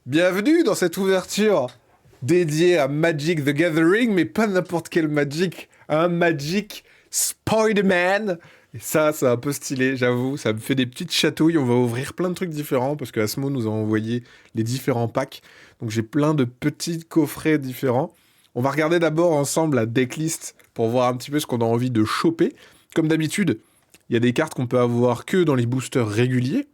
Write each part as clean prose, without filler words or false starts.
Bienvenue dans cette ouverture dédiée à Magic the Gathering, mais pas n'importe quel Magic, un Magic Spider-Man. Et ça, c'est un peu stylé, j'avoue, ça me fait des petites chatouilles. On va ouvrir plein de trucs différents parce que Asmo nous a envoyé les différents packs. Donc j'ai plein de petits coffrets différents. On va regarder d'abord ensemble la decklist pour voir un petit peu ce qu'on a envie de choper. Comme d'habitude, il y a des cartes qu'on peut avoir que dans les boosters réguliers.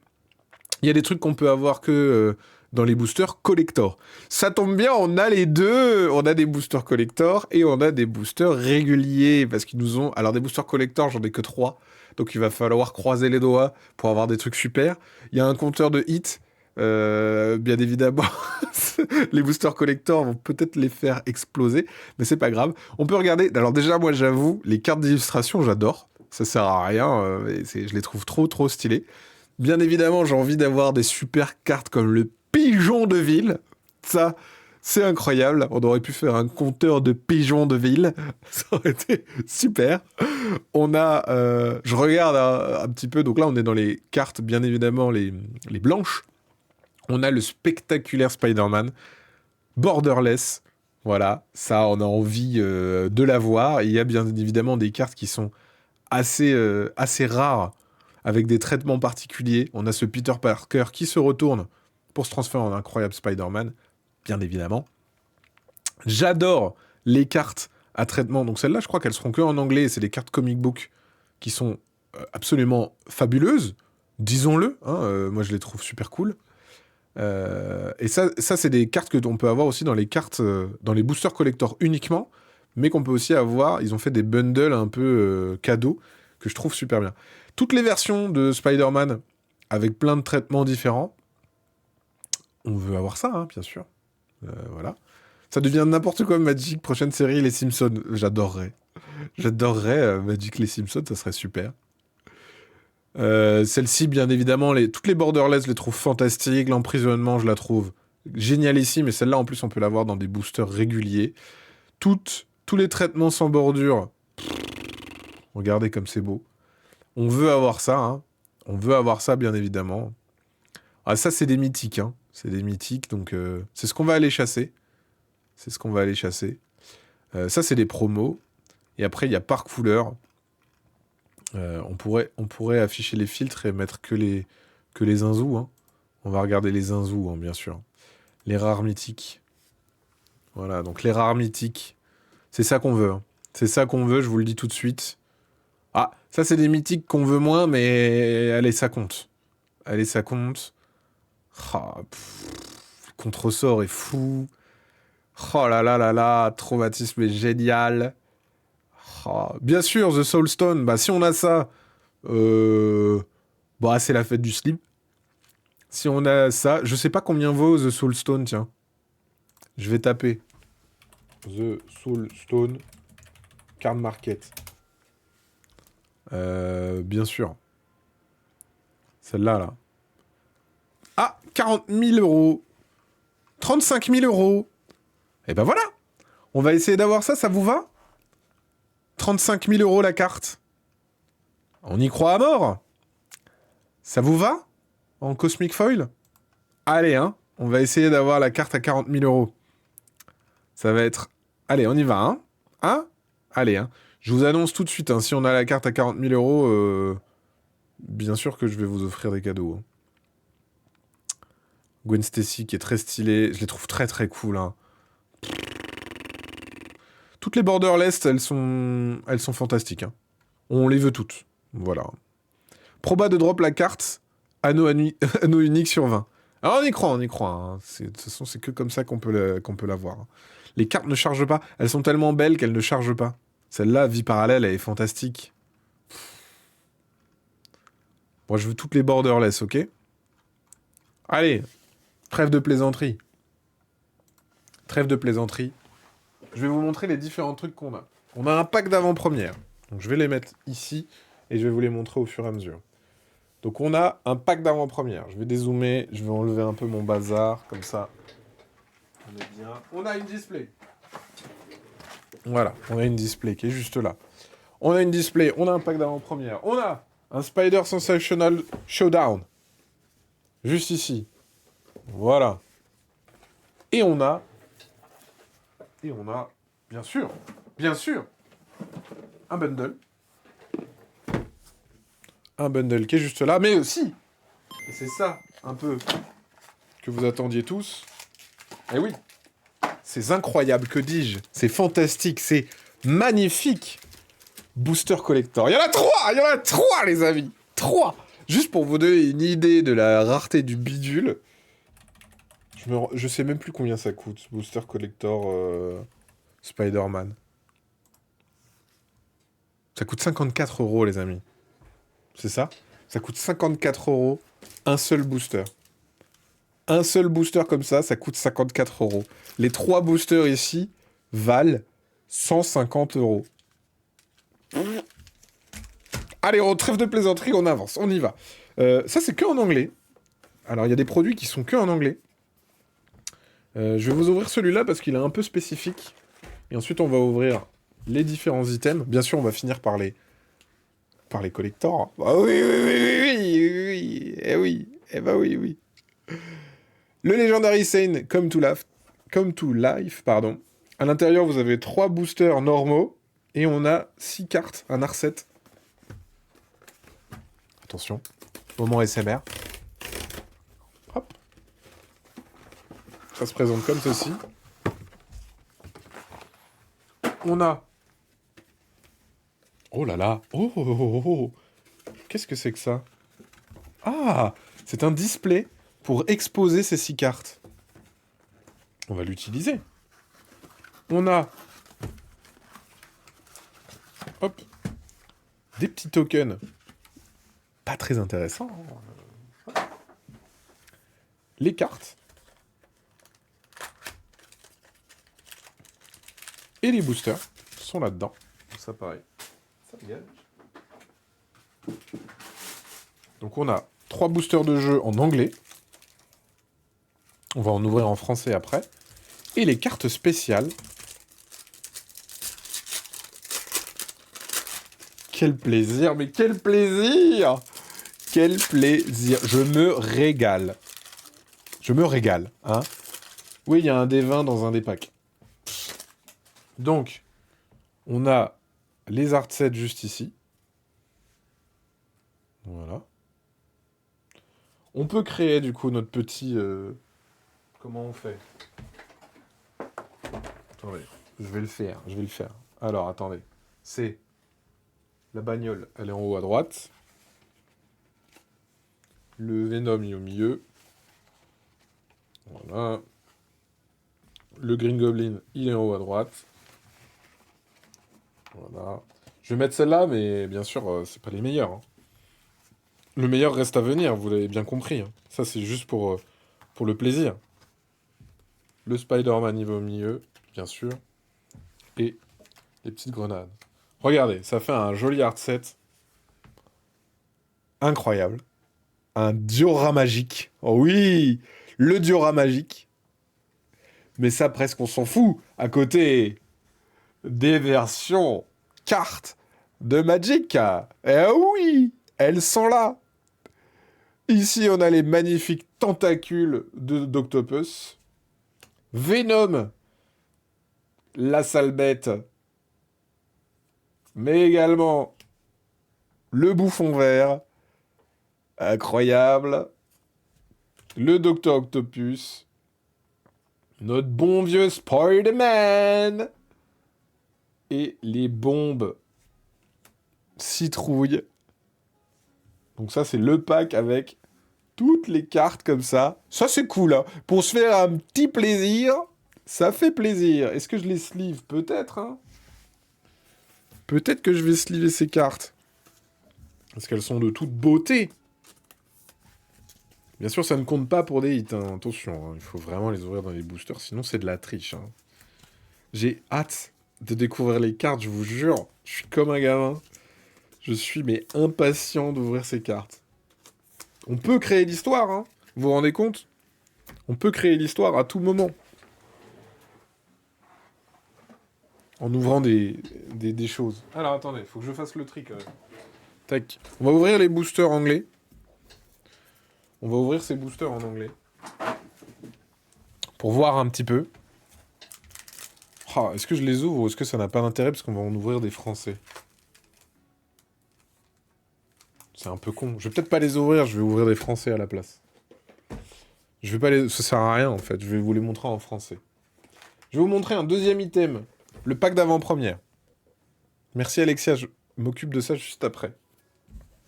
Il y a des trucs qu'on peut avoir que dans les boosters collector. Ça tombe bien, on a les deux. On a des boosters collector et on a des boosters réguliers. Parce qu'ils nous ont... Alors des boosters collector, j'en ai que 3. Donc il va falloir croiser les doigts pour avoir des trucs super. Il y a un compteur de hits. Bien évidemment, les boosters collector vont peut-être les faire exploser. Mais c'est pas grave. On peut regarder... Alors déjà, moi j'avoue, les cartes d'illustration, j'adore. Ça sert à rien. Je les trouve trop stylées. Bien évidemment, j'ai envie d'avoir des super cartes comme le pigeon de ville. Ça, c'est incroyable. On aurait pu faire un compteur de pigeons de ville. Ça aurait été super. On a... je regarde un petit peu. Donc là, on est dans les cartes, bien évidemment, les blanches. On a le spectaculaire Spider-Man. Borderless. Voilà. Ça, on a envie de l'avoir. Il y a bien évidemment des cartes qui sont assez rares, avec des traitements particuliers. On a ce Peter Parker qui se retourne pour se transformer en incroyable Spider-Man, bien évidemment. J'adore les cartes à traitement. Donc celles-là, je crois qu'elles seront que en anglais. C'est des cartes comic book qui sont absolument fabuleuses. Disons-le. Moi, je les trouve super cool. Et ça c'est des cartes que on peut avoir aussi dans les cartes, dans les boosters collector uniquement, mais qu'on peut aussi avoir. Ils ont fait des bundles un peu cadeaux que je trouve super bien. Toutes les versions de Spider-Man avec plein de traitements différents. On veut avoir ça, hein, bien sûr. Voilà. Ça devient n'importe quoi Magic. Prochaine série, les Simpsons. J'adorerais. J'adorerais Magic les Simpsons, ça serait super. Celle-ci, bien évidemment, toutes les Borderless, je les trouve fantastiques. L'emprisonnement, je la trouve géniale ici, mais celle-là, en plus, on peut l'avoir dans des boosters réguliers. Tous les traitements sans bordure. Regardez comme c'est beau. On veut avoir ça, hein. On veut avoir ça, bien évidemment. Ah, ça, c'est des mythiques, hein. C'est des mythiques, donc c'est ce qu'on va aller chasser. C'est ce qu'on va aller chasser. Ça, c'est des promos. Et après, il y a par couleur. On pourrait afficher les filtres et mettre que les zinzous, hein. On va regarder les zinzous, hein, bien sûr. Les rares mythiques. Voilà, donc les rares mythiques. C'est ça qu'on veut, hein. C'est ça qu'on veut, je vous le dis tout de suite. Ah, ça c'est des mythiques qu'on veut moins, mais allez, ça compte. Allez, ça compte. Ah, le contre-sort est fou. Oh là là là là, traumatisme est génial. Ah, bien sûr, The Soulstone, bah si on a ça, bah c'est la fête du slip. Si on a ça, je sais pas combien vaut The Soulstone, tiens. Je vais taper. The Soulstone Card Market. Bien sûr. Celle-là, là. Ah, 40 000 euros. 35 000 euros. Et ben voilà. On va essayer d'avoir ça, ça vous va? 35 000 euros la carte. On y croit à mort. Ça vous va? En Cosmic Foil? Allez, hein. On va essayer d'avoir la carte à 40 000 euros. Ça va être... Allez, on y va, hein? Hein? Allez, hein. Je vous annonce tout de suite, hein, si on a la carte à 40 000 euros, bien sûr que je vais vous offrir des cadeaux, hein. Gwen Stacy qui est très stylée. Je les trouve très cool, hein. Toutes les Borderless, elles sont fantastiques, hein. On les veut toutes. Voilà. Proba de drop la carte. Anneau unique sur 20. Alors on y croit. Hein. De toute façon, c'est que comme ça qu'on peut l'avoir. Hein. Les cartes ne chargent pas. Elles sont tellement belles qu'elles ne chargent pas. Celle-là, Vie Parallèle, elle est fantastique. Moi, je veux toutes les Borderless, ok? Allez, trêve de plaisanterie. Trêve de plaisanterie. Je vais vous montrer les différents trucs qu'on a. On a un pack d'avant-première. Donc, je vais les mettre ici et je vais vous les montrer au fur et à mesure. Donc, on a un pack d'avant-première. Je vais dézoomer, je vais enlever un peu mon bazar, comme ça. On est bien. On a une display. Voilà, on a une display qui est juste là. On a une display, on a un pack d'avant-première. On a un Spider Sensational Showdown. Juste ici. Voilà. Et on a, bien sûr, un bundle. Un bundle qui est juste là, mais aussi, et c'est ça, un peu, que vous attendiez tous. Eh oui, c'est incroyable, que dis-je? C'est fantastique, c'est magnifique. Booster collector. Il y en a trois, les amis. 3. Juste pour vous donner une idée de la rareté du bidule. Je sais même plus combien ça coûte, booster collector Spider-Man. Ça coûte 54 €, les amis. C'est ça? Ça coûte 54 €, un seul booster. Un seul booster comme ça coûte 54 €. Les 3 boosters ici valent 150 €. Allez, on trêve de plaisanterie, on avance, on y va. Ça, c'est que en anglais. Alors, il y a des produits qui sont que en anglais. Je vais vous ouvrir celui-là parce qu'il est un peu spécifique. Et ensuite, on va ouvrir les différents items. Bien sûr, on va finir par les collectors. Ah oui, oui. Eh oui. Eh bah oui. Le Legendary Sane, Come to Life, pardon. À l'intérieur, vous avez 3 boosters normaux. Et on a 6 cartes, un R7. Attention, moment SMR. Hop. Ça se présente comme ceci. On a... Oh là là. Oh. Qu'est-ce que c'est que ça? Ah, c'est un display pour exposer ces 6 cartes. On va l'utiliser. On a... Hop. Des petits tokens. Pas très intéressants. Les cartes. Et les boosters sont là-dedans. Ça pareil. Ça dégage. Donc on a 3 boosters de jeu en anglais. On va en ouvrir en français après. Et les cartes spéciales. Quel plaisir, mais quel plaisir! Quel plaisir! Je me régale. Hein. Oui, il y a un des 20 dans un des packs. Donc, on a les art sets juste ici. Voilà. On peut créer du coup notre petit... Comment on fait? Attendez, je vais le faire. Alors, attendez. C'est... La bagnole, elle est en haut à droite. Le Venom, il est au milieu. Voilà. Le Green Goblin, il est en haut à droite. Voilà. Je vais mettre celle-là, mais bien sûr, c'est pas les meilleurs. Hein. Le meilleur reste à venir, vous l'avez bien compris. Hein. Ça, c'est juste pour le plaisir. Le Spider-Man, il va au milieu, bien sûr. Et les petites grenades. Regardez, ça fait un joli art set. Incroyable. Un diorama magique. Oh oui, le diorama magique. Mais ça, presque, on s'en fout. À côté des versions cartes de Magic. Eh oui, elles sont là. Ici, on a les magnifiques tentacules d'Octopus. Venom, la sale bête. Mais également le bouffon vert. Incroyable. Le Docteur Octopus. Notre bon vieux Spider-Man. Et les bombes citrouille. Donc ça, c'est le pack avec toutes les cartes comme ça. Ça, c'est cool, hein. Pour se faire un petit plaisir, ça fait plaisir. Est-ce que je les sleeve? Peut-être, hein. Peut-être que je vais sleever ces cartes. Parce qu'elles sont de toute beauté. Bien sûr, ça ne compte pas pour des hits, hein. Attention, hein. Il faut vraiment les ouvrir dans les boosters, sinon c'est de la triche, hein. J'ai hâte de découvrir les cartes, je vous jure. Je suis comme un gamin. Je suis mais impatient d'ouvrir ces cartes. On peut créer l'histoire, hein. Vous vous rendez compte? On peut créer l'histoire à tout moment. En ouvrant des choses. Alors attendez, faut que je fasse le tri quand même. Tac. On va ouvrir les boosters anglais. On va ouvrir ces boosters en anglais. pour voir un petit peu. Oh, est-ce que je les ouvre ou est-ce que ça n'a pas d'intérêt parce qu'on va en ouvrir des français? C'est un peu con. Je vais peut-être pas les ouvrir, je vais ouvrir des français à la place. Je vais pas les... Ça sert à rien en fait, je vais vous les montrer en français. Je vais vous montrer un deuxième item, le pack d'avant-première. Merci Alexia, je m'occupe de ça juste après.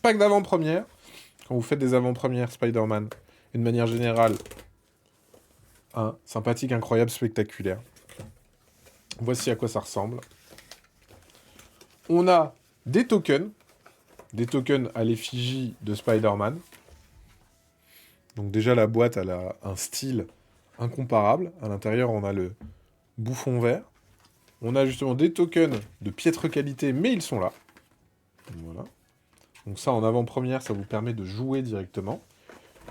Pack d'avant-première, quand vous faites des avant-premières Spider-Man, et de manière générale, sympathique, incroyable, spectaculaire. Voici à quoi ça ressemble. On a des tokens à l'effigie de Spider-Man. Donc déjà, la boîte, elle a un style incomparable. À l'intérieur, on a le bouffon vert. On a justement des tokens de piètre qualité, mais ils sont là. Voilà. Donc ça, en avant-première, ça vous permet de jouer directement.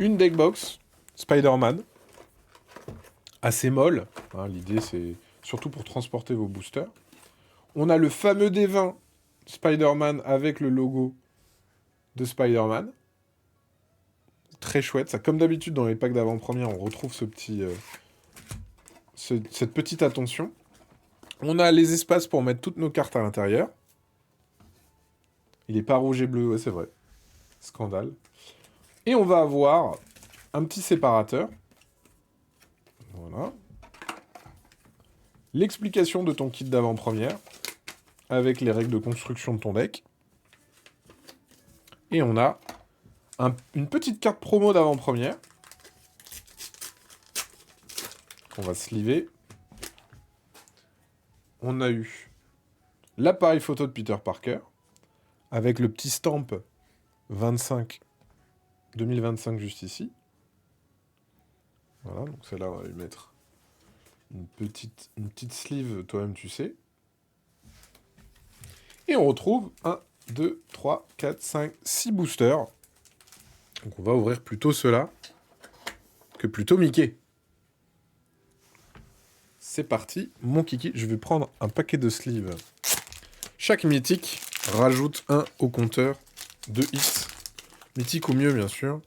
Une deckbox Spider-Man, assez molle. L'idée, c'est surtout pour transporter vos boosters. On a le fameux D20 Spider-Man avec le logo de Spider-Man. Très chouette. Ça, comme d'habitude, dans les packs d'avant-première, on retrouve ce petit, cette petite attention. On a les espaces pour mettre toutes nos cartes à l'intérieur. Il est pas rouge et bleu, ouais, c'est vrai. Scandale. Et on va avoir un petit séparateur. Voilà. L'explication de ton kit d'avant-première, avec les règles de construction de ton deck. Et on a une petite carte promo d'avant-première, qu'on va sliver. On a eu l'appareil photo de Peter Parker, avec le petit stamp 2025 juste ici. Voilà, donc celle-là, on va lui mettre une petite sleeve, toi-même tu sais. Et on retrouve 1, 2, 3, 4, 5, 6 boosters. Donc on va ouvrir plutôt ceux-là que plutôt Mickey. C'est parti, mon kiki. Je vais prendre un paquet de sleeves. Chaque mythique rajoute 1 au compteur de hits. Mythique au mieux, bien sûr.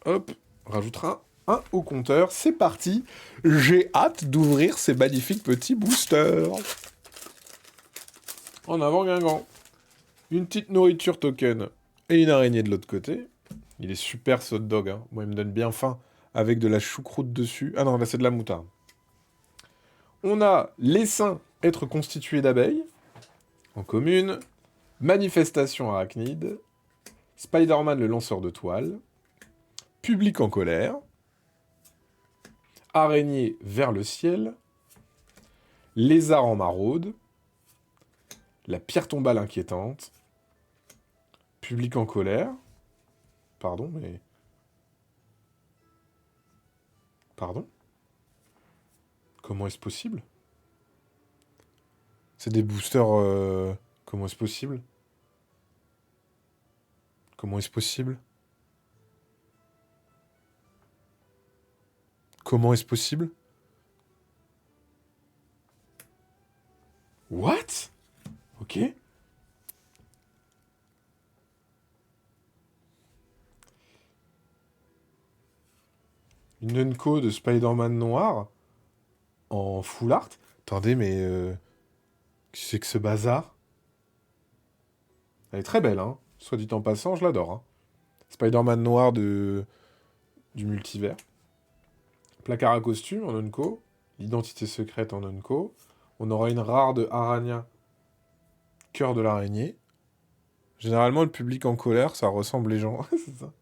Hop, rajoutera 1 au compteur. C'est parti. J'ai hâte d'ouvrir ces magnifiques petits boosters. En avant, Guingamp. Une petite nourriture token et une araignée de l'autre côté. Il est super ce hot dog. Hein. Moi, il me donne bien faim avec de la choucroute dessus. Ah non, là, c'est de la moutarde. On a l'essaim être constitué d'abeilles en commune. Manifestation arachnide. Spider-Man le lanceur de toile. Public en colère. Araignée vers le ciel. Lézard en maraude. La pierre tombale inquiétante. Public en colère. Pardon, mais... Pardon? Comment est-ce possible? C'est des boosters... Comment est-ce possible? Comment est-ce possible? Comment est-ce possible? What? Ok. Une Unco de Spider-Man noir en full art. Attendez, mais... Qu'est-ce que c'est que ce bazar? Elle est très belle, hein. Soit dit en passant, je l'adore. Hein. Spider-Man noir du multivers. Placard à costume en Unco. L'identité secrète en Unco. On aura une rare de Arania. Cœur de l'araignée. Généralement, le public en colère, ça ressemble les gens. C'est ça.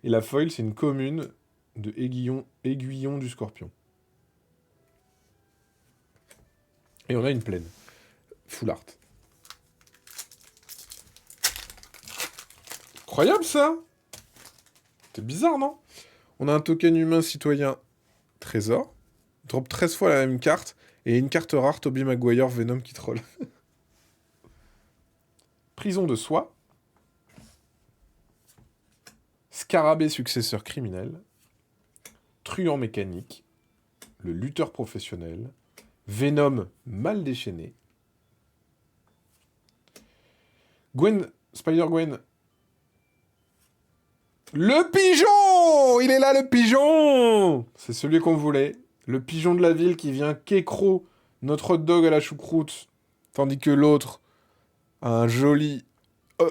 Et la foil, c'est une commune de aiguillon du scorpion. Et on a une plaine. Full art. Incroyable ça! C'est bizarre, non? On a un token humain citoyen trésor. Drop 13 fois la même carte. Et une carte rare, Tobey Maguire, Venom qui troll. Prison de soie. Scarabée successeur criminel. Truand mécanique. Le lutteur professionnel. Venom mal déchaîné. Spider-Gwen Le pigeon! Il est là, le pigeon! C'est celui qu'on voulait. Le pigeon de la ville qui vient qu'écro notre hot dog à la choucroute. Tandis que l'autre a un joli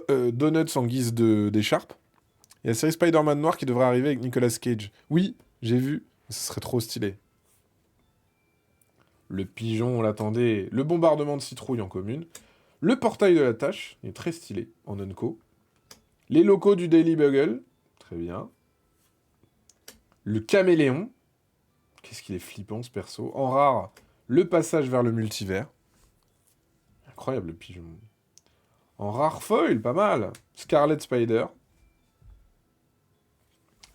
donuts en guise d'écharpe. Il y a la série Spider-Man noir qui devrait arriver avec Nicolas Cage. Oui, j'ai vu. Ce serait trop stylé. Le pigeon, on l'attendait. Le bombardement de citrouilles en commune. Le portail de la tâche, il est très stylé, en Unco. Les locaux du Daily Bugle, très bien. Le caméléon. Qu'est-ce qu'il est flippant, ce perso. En rare, le passage vers le multivers. Incroyable, le pigeon. En rare foil, pas mal. Scarlet Spider.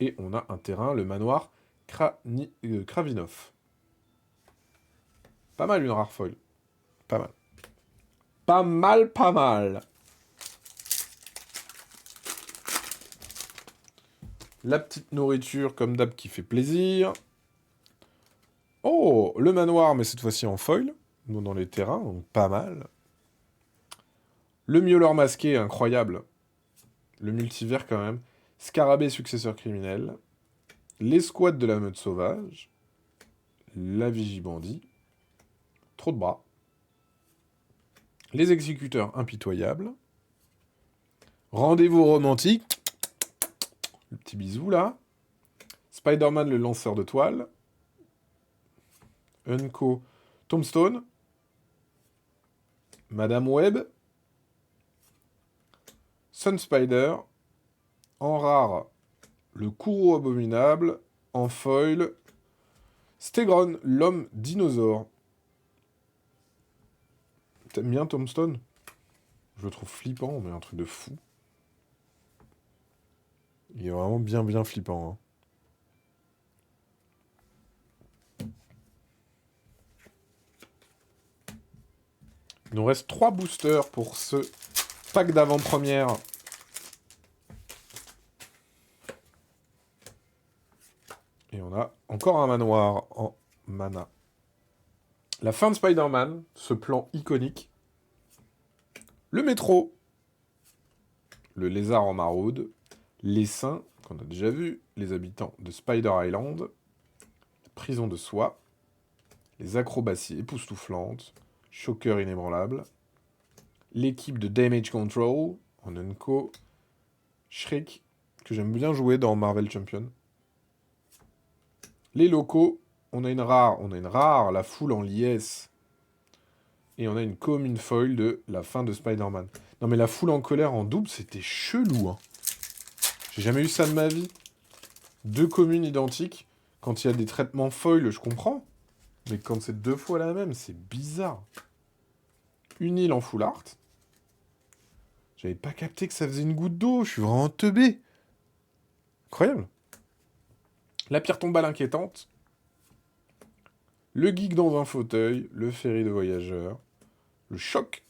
Et on a un terrain, le manoir Kravinov. Pas mal une rare foil. Pas mal. Pas mal, pas mal. La petite nourriture, comme d'hab, qui fait plaisir. Oh, le manoir, mais cette fois-ci en foil. Donc dans les terrains, donc pas mal. Le miauleur masqué, incroyable. Le multivers, quand même. Scarabée, successeur criminel. L'escouade de la meute sauvage. La vigie bandit. Trop de bras. Les exécuteurs impitoyables. Rendez-vous romantique. Le petit bisou, là. Spider-Man, le lanceur de toile. Unco, Tombstone. Madame Web. Sun Spider. En rare, le Kourou abominable. En foil, Stegron, l'homme dinosaure. T'aimes bien Tombstone? Je le trouve flippant, mais un truc de fou. Il est vraiment bien, bien flippant. Il nous reste 3 boosters pour ce pack d'avant-première. Et on a encore un manoir en mana. La fin de Spider-Man, ce plan iconique. Le métro. Le lézard en maraude. Les saints, qu'on a déjà vu. Les habitants de Spider Island. La prison de soie. Les acrobaties époustouflantes. Shocker inébranlable. L'équipe de Damage Control en Unco. Shriek, que j'aime bien jouer dans Marvel Champion. Les locaux, on a une rare, la foule en liesse. Et on a une commune foil de la fin de Spider-Man. Non mais la foule en colère en double, c'était chelou. Hein. J'ai jamais eu ça de ma vie. 2 communes identiques. Quand il y a des traitements foil, je comprends. Mais quand c'est 2 fois la même, c'est bizarre. Une île en full art. J'avais pas capté que ça faisait une goutte d'eau. Je suis vraiment teubé. Incroyable. La pierre tombale inquiétante. Le geek dans un fauteuil. Le ferry de voyageurs. Le choc.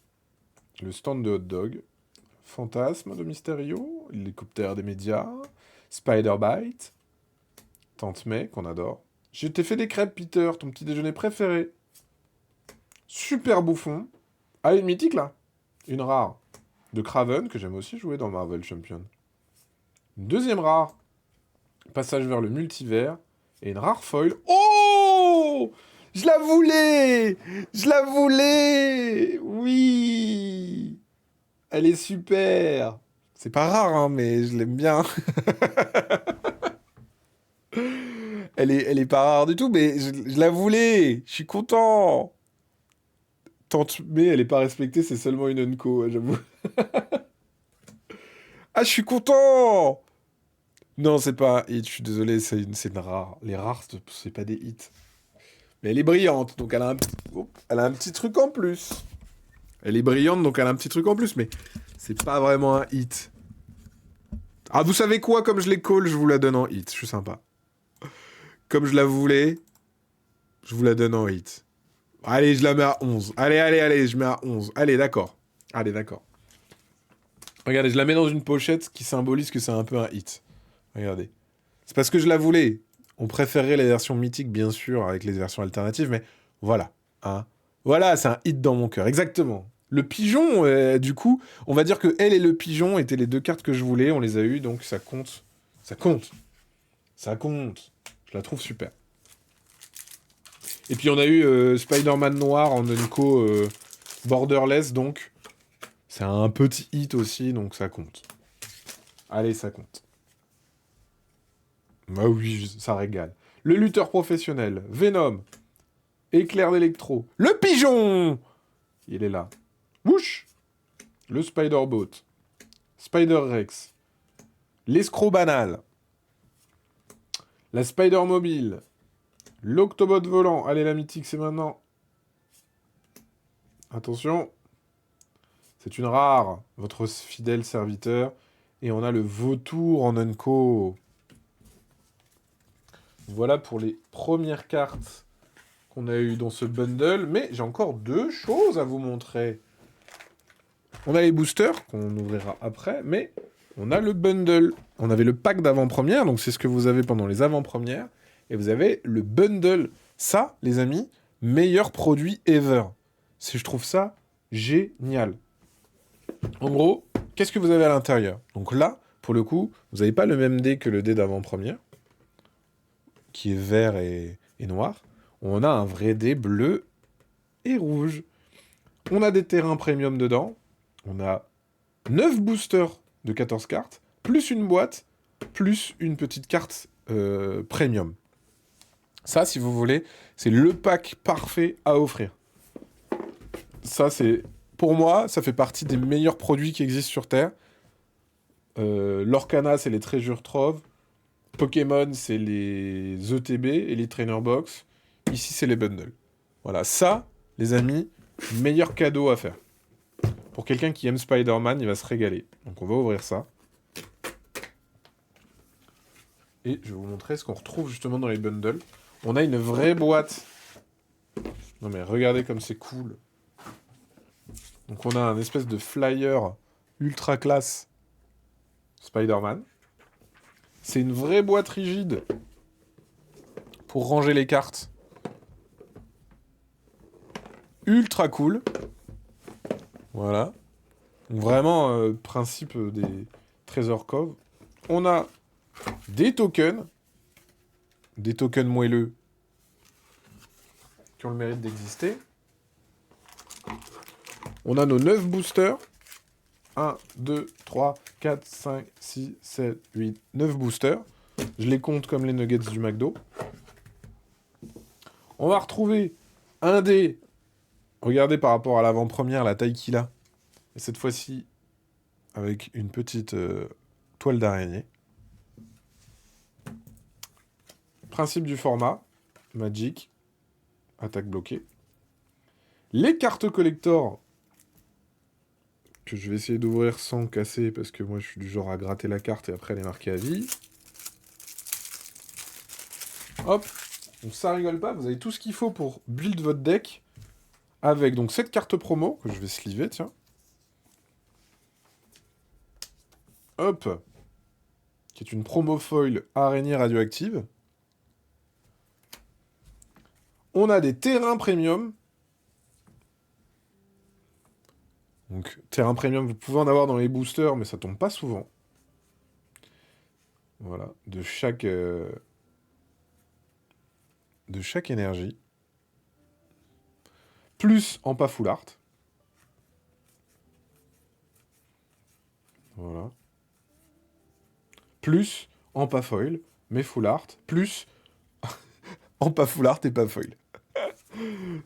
Le stand de hot dog. Fantasme de Mysterio. L'hélicoptère des médias. Spider-Bite. Tante May, qu'on adore. Je t'ai fait des crêpes, Peter. Ton petit déjeuner préféré. Super bouffon. Ah, une mythique, là. Une rare. De Kraven, que j'aime aussi jouer dans Marvel Champion. Une deuxième rare. Passage vers le multivers. Et une rare foil. Oh! Je la voulais! Je la voulais! Oui! Elle est super! C'est pas rare, hein, mais je l'aime bien. Elle est pas rare du tout, mais je la voulais! Je suis content! Tante May, elle est pas respectée, c'est seulement une Unco, j'avoue. Ah, je suis content! Non, c'est pas un hit, je suis désolé, c'est une rare. Les rares, c'est pas des hits. Mais elle est brillante, donc elle a un petit truc en plus. Elle est brillante, donc elle a un petit truc en plus, mais c'est pas vraiment un hit. Ah, vous savez quoi? Comme je l'ai call, je vous la donne en hit. Je suis sympa. Comme je la voulais, je vous la donne en hit. Allez, je la mets à 11. Allez, je mets à 11. Allez, d'accord. Allez, d'accord. Regardez, je la mets dans une pochette qui symbolise que c'est un peu un hit. Regardez. C'est parce que je la voulais. On préférerait les versions mythiques, bien sûr, avec les versions alternatives, mais voilà. Hein. Voilà, c'est un hit dans mon cœur. Exactement. Le pigeon, du coup, on va dire que elle et le pigeon étaient les 2 cartes que je voulais. On les a eues, donc ça Ça compte. Ça compte. Je la trouve super. Et puis on a eu Spider-Man noir en Unco borderless, donc c'est un petit hit aussi, donc ça compte. Allez, ça compte. Bah oui, ça régale. Le lutteur professionnel, Venom, éclair d'électro, le pigeon, il est là. Wouch, le Spider-Bot, Spider-Rex, l'escroc banal, la Spider-Mobile, l'Octobot volant. Allez, la mythique, c'est maintenant. Attention, c'est une rare, votre fidèle serviteur. Et on a le vautour en Unco. Voilà pour les premières cartes qu'on a eues dans ce bundle. Mais j'ai encore 2 choses à vous montrer. On a les boosters, qu'on ouvrira après, mais on a le bundle. On avait le pack d'avant-première, donc c'est ce que vous avez pendant les avant-premières. Et vous avez le bundle. Ça, les amis, meilleur produit ever. Je trouve ça génial. En gros, qu'est-ce que vous avez à l'intérieur? Donc là, pour le coup, vous n'avez pas le même dé que le dé d'avant-première, qui est vert et noir. On a un vrai dé bleu et rouge. On a des terrains premium dedans. On a 9 boosters de 14 cartes, plus une boîte, plus une petite carte premium. Ça, si vous voulez, c'est le pack parfait à offrir. Ça, c'est... Pour moi, ça fait partie des meilleurs produits qui existent sur Terre. L'Orcana, c'est les Treasure Trove. Pokémon, c'est les ETB et les Trainer Box. Ici, c'est les bundles. Voilà, ça, les amis, meilleur cadeau à faire. Pour quelqu'un qui aime Spider-Man, il va se régaler. Donc on va ouvrir ça. Et je vais vous montrer ce qu'on retrouve justement dans les bundles. On a une vraie boîte. Non mais regardez comme c'est cool. Donc on a un espèce de flyer ultra classe Spider-Man. C'est une vraie boîte rigide pour ranger les cartes. Ultra cool. Voilà. Donc vraiment, principe des Treasure Cove. On a des tokens moelleux qui ont le mérite d'exister. On a nos 9 boosters. 1, 2, 3, 4, 5, 6, 7, 8, 9 boosters. Je les compte comme les nuggets du McDo. On va retrouver un dé. Regardez par rapport à l'avant-première, la taille qu'il a. Et cette fois-ci, avec une petite toile d'araignée. Principe du format. Magic. Attaque bloquée. Les cartes collector, que je vais essayer d'ouvrir sans casser, parce que moi je suis du genre à gratter la carte et après les marquer à vie. Hop, donc ça rigole pas, vous avez tout ce qu'il faut pour build votre deck, avec donc cette carte promo, que je vais sliver, tiens. Hop, qui est une promo foil araignée radioactive. On a des terrains premium. Donc, terrain premium, vous pouvez en avoir dans les boosters, mais ça tombe pas souvent. Voilà, de chaque énergie. Plus en pas full art. Voilà. Plus en pas foil, mais full art. Plus en pas full art et pas foil.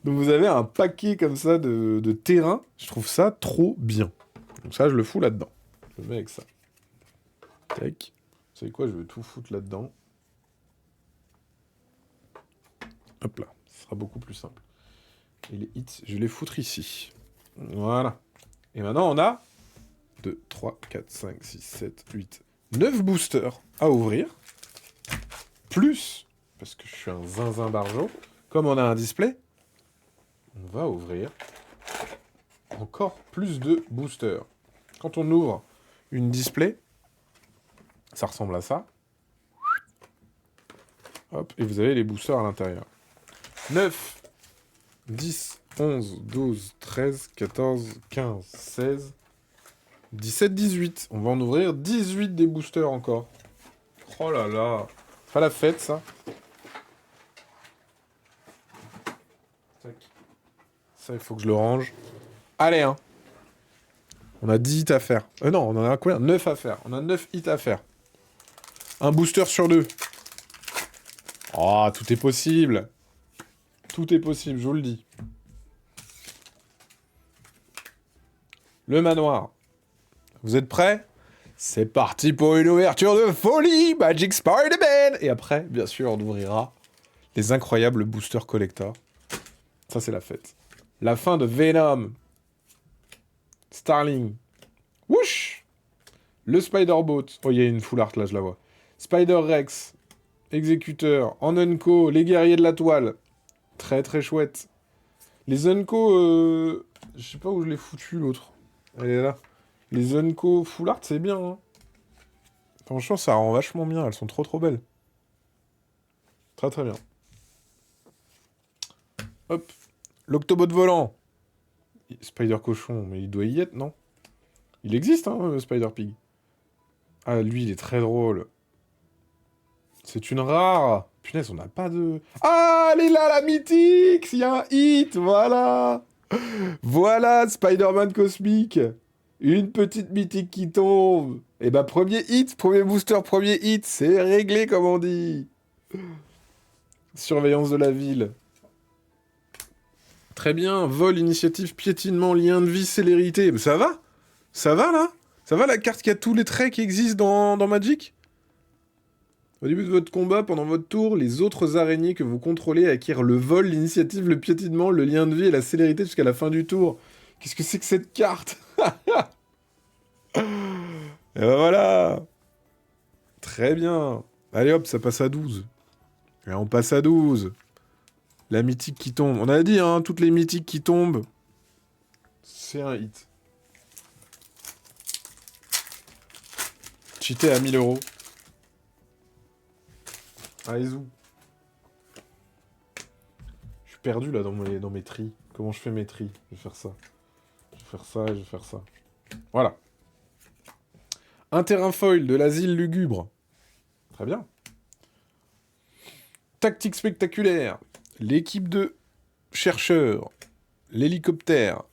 Donc vous avez un paquet comme ça de terrain. Je trouve ça trop bien. Donc ça, je le fous là-dedans. Je le mets avec ça. Tac. Vous savez quoi, je vais tout foutre là-dedans. Hop là. Ce sera beaucoup plus simple. Et les hits, je vais les foutre ici. Voilà. Et maintenant, on a 2, 3, 4, 5, 6, 7, 8, 9 boosters à ouvrir. Plus, parce que je suis un zinzin barjo, comme on a un display, on va ouvrir encore plus de boosters. Quand on ouvre une display, ça ressemble à ça. Hop, et vous avez les boosters à l'intérieur. 9, 10, 11, 12, 13, 14, 15, 16, 17, 18. On va en ouvrir 18 des boosters encore. Oh là là. C'est pas la fête, ça. Tac. Ça, il faut que je le range. Allez, hein. On a 10 hits à faire. Non, on en a combien? 9 à faire. On a 9 hits à faire. Un booster sur 2. Oh, tout est possible. Tout est possible, je vous le dis. Le manoir. Vous êtes prêts? C'est parti pour une ouverture de folie, Magic Spider-Man. Et après, bien sûr, on ouvrira les incroyables boosters collector. Ça, c'est la fête. La fin de Venom. Starling. Whoosh! Le Spider-Boat. Oh, il y a une full art, là, je la vois. Spider-Rex. Exécuteur. En Unco. Les guerriers de la toile. Très, très chouette. Les Unco, je sais pas où je l'ai foutu, l'autre. Elle est là. Les Unco full art, c'est bien, hein. Franchement, ça rend vachement bien. Elles sont trop, trop belles. Très, très bien. Hop. L'Octobot volant. Spider cochon, mais il doit y être, non? Il existe, hein, Spider Pig. Ah, lui, il est très drôle. C'est une rare. Punaise, on n'a pas de... Ah, elle est là, la mythique! Il y a un hit, voilà! Voilà, Spider-Man cosmique. Une petite mythique qui tombe. Et bah, premier hit, premier booster, premier hit. C'est réglé, comme on dit. Surveillance de la ville. Très bien. Vol, initiative, piétinement, lien de vie, célérité. Mais ça va? Ça va, là? Ça va, la carte qui a tous les traits qui existent dans Magic? Au début de votre combat, pendant votre tour, les autres araignées que vous contrôlez acquièrent le vol, l'initiative, le piétinement, le lien de vie et la célérité jusqu'à la fin du tour. Qu'est-ce que c'est que cette carte? Et ben voilà. Très bien. Allez hop, ça passe à 12. Et on passe à 12. La mythique qui tombe. On a dit, hein, toutes les mythiques qui tombent, c'est un hit. Cheaté à 1000 euros. Allez, zou. Je suis perdu là dans mes tris. Comment je fais mes tris? Je vais faire ça. Je vais faire ça et je vais faire ça. Voilà. Un terrain foil de l'asile lugubre. Très bien. Tactique spectaculaire. L'équipe de chercheurs. L'hélicoptère.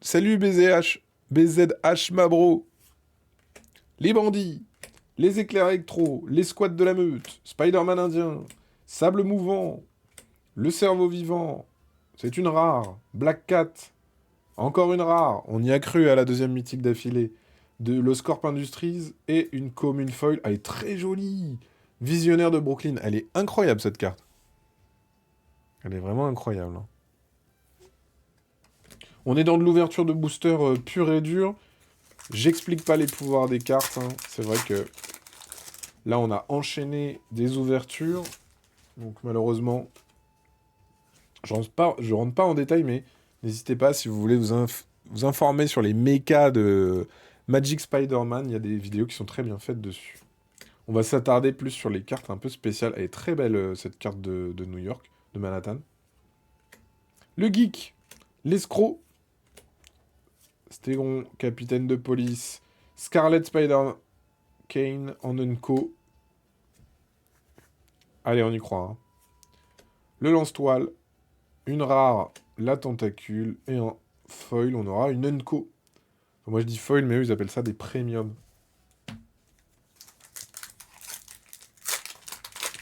Salut BZH. BZH Mabro. Les bandits. Les éclairs électro. Les squats de la meute. Spider-Man indien. Sable mouvant. Le cerveau vivant. C'est une rare. Black Cat. Encore une rare. On y a cru à la deuxième mythique d'affilée. De l'Oscorp Industries et une commune foil. Elle est très jolie. Visionnaire de Brooklyn. Elle est incroyable, cette carte. Elle est vraiment incroyable. Hein. On est dans de l'ouverture de booster pure et dure. J'explique pas les pouvoirs des cartes. Hein. C'est vrai que là, on a enchaîné des ouvertures. Donc, malheureusement, je rentre pas en détail, mais n'hésitez pas si vous voulez vous informer sur les mechas de Magic Spider-Man. Il y a des vidéos qui sont très bien faites dessus. On va s'attarder plus sur les cartes un peu spéciales. Elle est très belle, cette carte de New York, de Manhattan. Le geek, l'escroc, Stégon, capitaine de police, Scarlet Spider Kane en Unco. Allez, on y croit. Hein. Le lance-toile, une rare, la tentacule, et en foil, on aura une Unco. Enfin, moi, je dis foil, mais eux, ils appellent ça des premiums.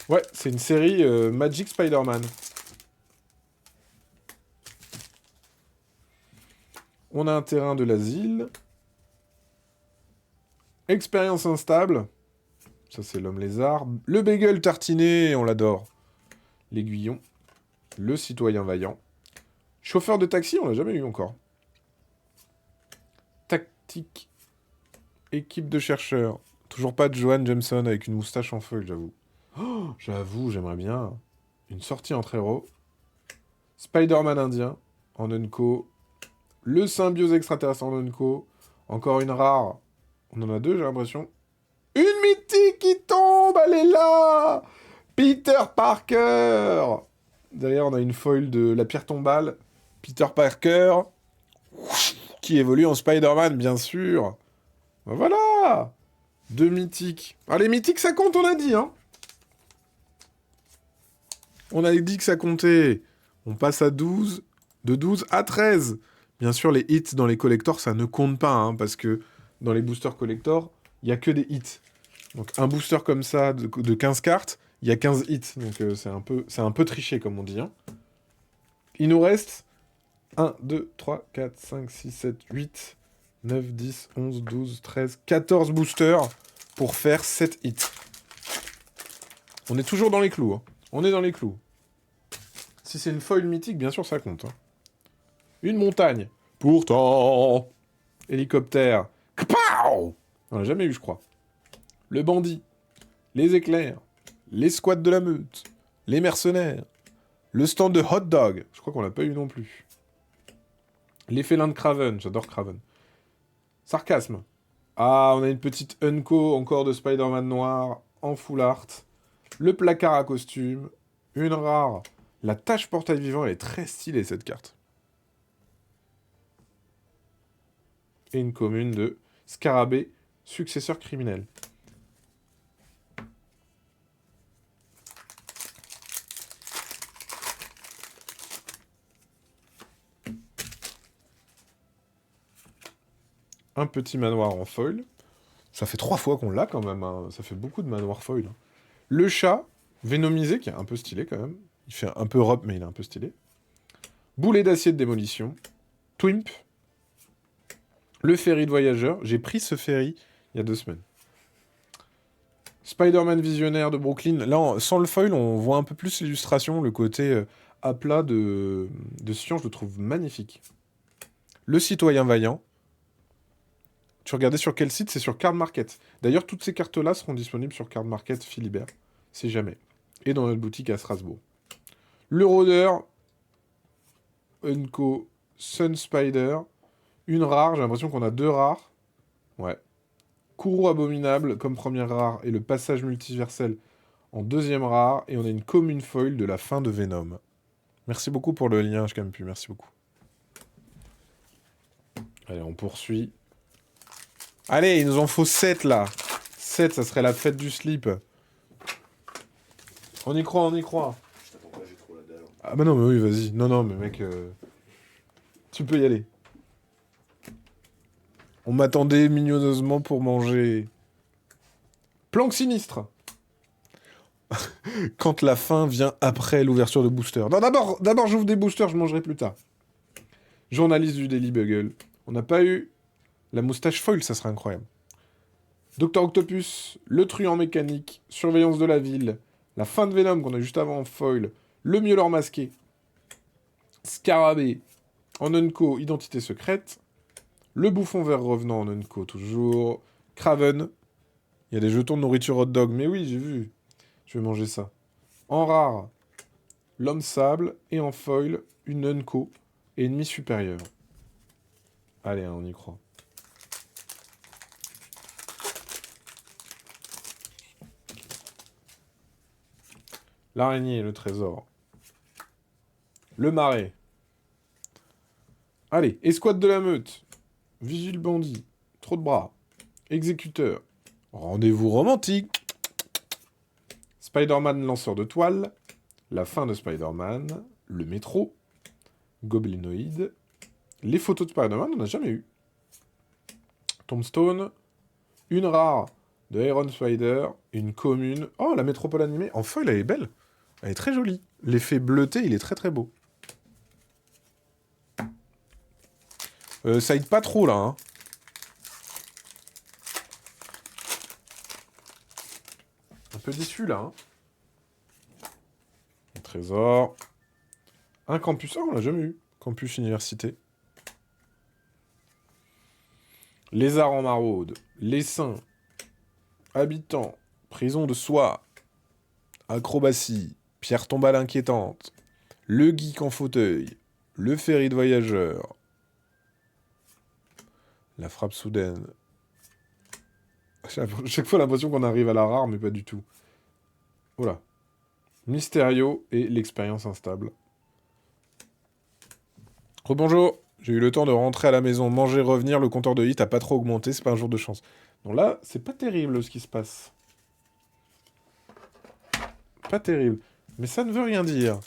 Ouais, c'est une série Magic Spider-Man. On a un terrain de l'asile. Expérience instable. Ça, c'est l'homme lézard. Le bagel tartiné, on l'adore. L'aiguillon. Le citoyen vaillant. Chauffeur de taxi, on l'a jamais eu encore. Tactique. Équipe de chercheurs. Toujours pas de Johan Jameson avec une moustache en feuille, j'avoue. Oh, j'avoue, j'aimerais bien. Une sortie entre héros. Spider-Man indien en Unco. Le symbiose extraterrestre en Unco. Encore une rare. On en a deux, j'ai l'impression. Une mythique qui tombe, elle est là! Peter Parker! Derrière, on a une foil de la pierre tombale. Peter Parker, qui évolue en Spider-Man, bien sûr. Ben voilà! 2 mythiques. Ah, les mythiques, ça compte, on a dit, hein. On a dit que ça comptait. On passe à 12. De 12 à 13. Bien sûr, les hits dans les collectors, ça ne compte pas, hein, parce que dans les boosters collectors, il n'y a que des hits. Donc un booster comme ça, de 15 cartes, il y a 15 hits. Donc c'est un peu triché, comme on dit. Hein. Il nous reste 1, 2, 3, 4, 5, 6, 7, 8, 9, 10, 11, 12, 13, 14 boosters pour faire 7 hits. On est toujours dans les clous. Hein. On est dans les clous. Si c'est une foil mythique, bien sûr, ça compte. Hein. Une montagne. Pourtant. Hélicoptère. Kapow! On l'a jamais eu, je crois. Le bandit. Les éclairs. Les squats de la meute. Les mercenaires. Le stand de hot dog. Je crois qu'on l'a pas eu non plus. Les félins de Kraven. J'adore Kraven. Sarcasme. Ah, on a une petite Unco encore de Spider-Man noir en full art. Le placard à costume. Une rare. La tâche portail vivant, elle est très stylée, cette carte. Et une commune de Scarabée, successeur criminel. Un petit manoir en foil. Ça fait 3 fois qu'on l'a quand même. Hein. Ça fait beaucoup de manoirs foil. Hein. Le chat, Venomisé, qui est un peu stylé quand même. Il fait un peu robe, mais il est un peu stylé. Boulet d'acier de démolition. Twimp. Le ferry de voyageur. J'ai pris ce ferry il y a 2 semaines. Spider-Man visionnaire de Brooklyn. Là, sans le foil, on voit un peu plus l'illustration, le côté à plat de Sion, je le trouve magnifique. Le citoyen vaillant. Tu regardais sur quel site? C'est sur Card Market. D'ailleurs, toutes ces cartes-là seront disponibles sur Card Market Philibert, si jamais. Et dans notre boutique à Strasbourg. Le rôdeur, Unco, Sun Spider, une rare, j'ai l'impression qu'on a 2 rares. Ouais. Kourou abominable comme première rare et le passage multiversel en deuxième rare. Et on a une commune foil de la fin de Venom. Merci beaucoup pour le lien, Hkampu, merci beaucoup. Allez, on poursuit. Allez, il nous en faut 7 là. 7, ça serait la fête du slip. On y croit, on y croit. Je t'attends pas, j'ai trop la dalle. Ah bah non, mais oui, vas-y. Non, non, mais mec, tu peux y aller. On m'attendait mignonneusement pour manger. Planque sinistre. Quand la fin vient après l'ouverture de booster. Non, d'abord j'ouvre des boosters, je mangerai plus tard. Journaliste du Daily Bugle. On n'a pas eu la moustache foil, ça serait incroyable. Docteur Octopus, le truand mécanique, surveillance de la ville, la fin de Venom qu'on a juste avant en foil, le miauleur masqué, Scarabée, en Unco, identité secrète, le bouffon vert revenant en Unco toujours, Kraven, il y a des jetons de nourriture hot dog, mais oui, j'ai vu, je vais manger ça. En rare, l'homme sable, et en foil, une Unco, et ennemi supérieur. Allez, hein, on y croit. L'araignée et le trésor. Le marais. Allez, escouade de la meute. Vigile bandit. Trop de bras. Exécuteur. Rendez-vous romantique. Spider-Man lanceur de toile. La fin de Spider-Man. Le métro. Goblinoïde. Les photos de Spider-Man, on n'a jamais eu. Tombstone. Une rare de Iron Spider. Une commune. Oh, la métropole animée. En foil, elle est belle. Elle est très jolie. L'effet bleuté, il est très très beau. Ça aide pas trop là. Hein. Un peu déçu là. Hein. Un trésor. Un campus. Oh, on l'a jamais eu. Campus université. Lézard en maraude. Les saints. Habitants. Prison de soie. Acrobatie. Pierre tombale inquiétante. Le geek en fauteuil. Le ferry de voyageurs. La frappe soudaine. Chaque fois l'impression qu'on arrive à la rare, mais pas du tout. Voilà. Mysterio et l'expérience instable. Rebonjour. J'ai eu le temps de rentrer à la maison, manger, revenir, le compteur de hit a pas trop augmenté, c'est pas un jour de chance. Donc là, c'est pas terrible ce qui se passe. Pas terrible. Mais ça ne veut rien dire.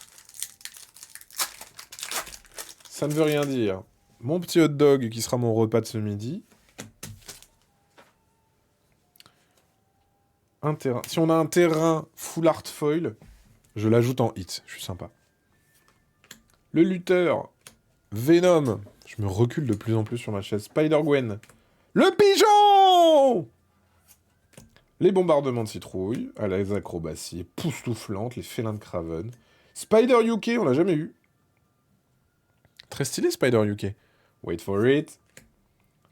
Ça ne veut rien dire. Mon petit hot dog qui sera mon repas de ce midi. Un terrain. Si on a un terrain full art foil, je l'ajoute en hit. Je suis sympa. Le lutteur. Venom. Je me recule de plus en plus sur ma chaise. Spider-Gwen. Le pigeon. Les bombardements de citrouille, à les acrobaties époustouflantes, les félins de Craven. Spider UK, on l'a jamais eu. Très stylé Spider UK. Wait for it.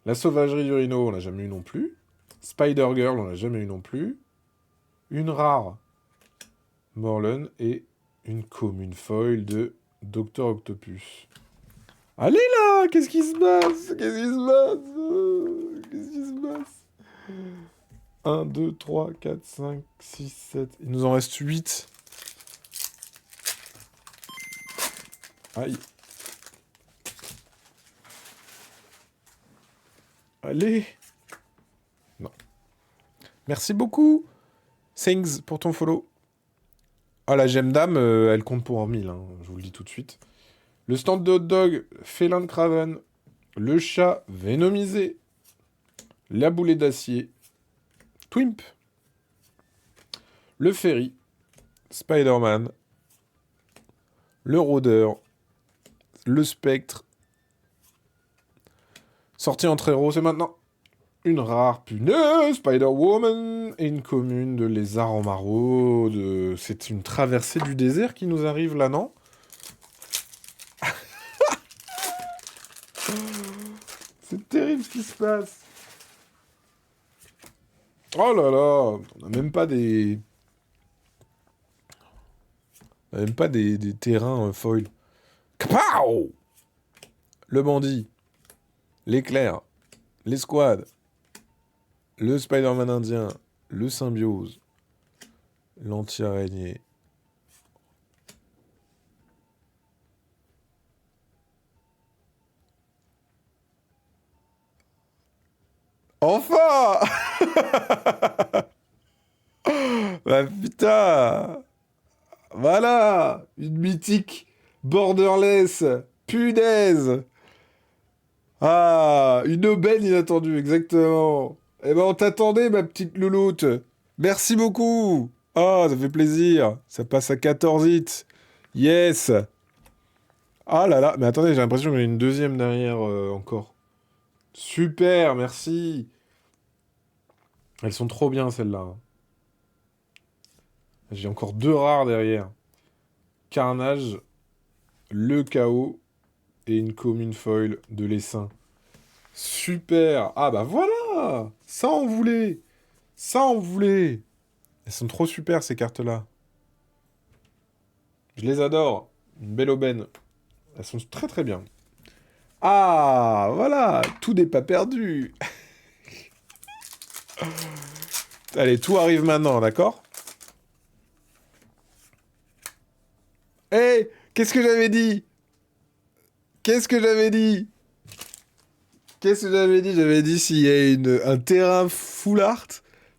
La sauvagerie du rhino, on l'a jamais eu non plus. Spider Girl, on l'a jamais eu non plus. Une rare Morlun et une commune foil de Docteur Octopus. Allez là, qu'est-ce qui se passe? Qu'est-ce qui se passe? Qu'est-ce qui se passe? 1, 2, 3, 4, 5, 6, 7... Il nous en reste 8. Aïe. Allez. Non. Merci beaucoup, Things, pour ton follow. Ah, la gemme d'âme, elle compte pour 1000, hein, je vous le dis tout de suite. Le stand de hot dog, félin de Craven. Le chat vénomisé. La boulet d'acier. Twimp. Le ferry. Spider-Man. Le rôdeur. Le spectre. Sortie entre héros, c'est maintenant. Une rare punaise, Spider-Woman. Et une commune de lézards en maraude. C'est une traversée du désert qui nous arrive là, non? C'est terrible ce qui se passe. Oh là là, on n'a même pas des... On n'a même pas des terrains foil. Kapow! Le bandit. L'éclair. L'escouade. Le Spider-Man indien. Le symbiose. L'anti-araignée. Enfin! Bah putain! Voilà! Une mythique borderless! Punaise! Ah! Une aubaine inattendue, exactement! Eh ben on t'attendait, ma petite louloute! Merci beaucoup! Ah, ça fait plaisir! Ça passe à 14 hits! Yes! Ah là là! Mais attendez, j'ai l'impression qu'il y en a une deuxième derrière encore. Super, merci! Elles sont trop bien celles-là. J'ai encore 2 rares derrière. Carnage, le chaos et une commune foil de l'essaim. Super! Ah bah voilà! Ça on voulait! Ça on voulait! Elles sont trop super ces cartes-là. Je les adore. Une belle aubaine. Elles sont très très bien. Ah voilà! Tout n'est pas perdu! Allez, tout arrive maintenant, d'accord? Hé! Qu'est-ce que j'avais dit? Qu'est-ce que j'avais dit? Qu'est-ce que j'avais dit? J'avais dit s'il y a un terrain full art,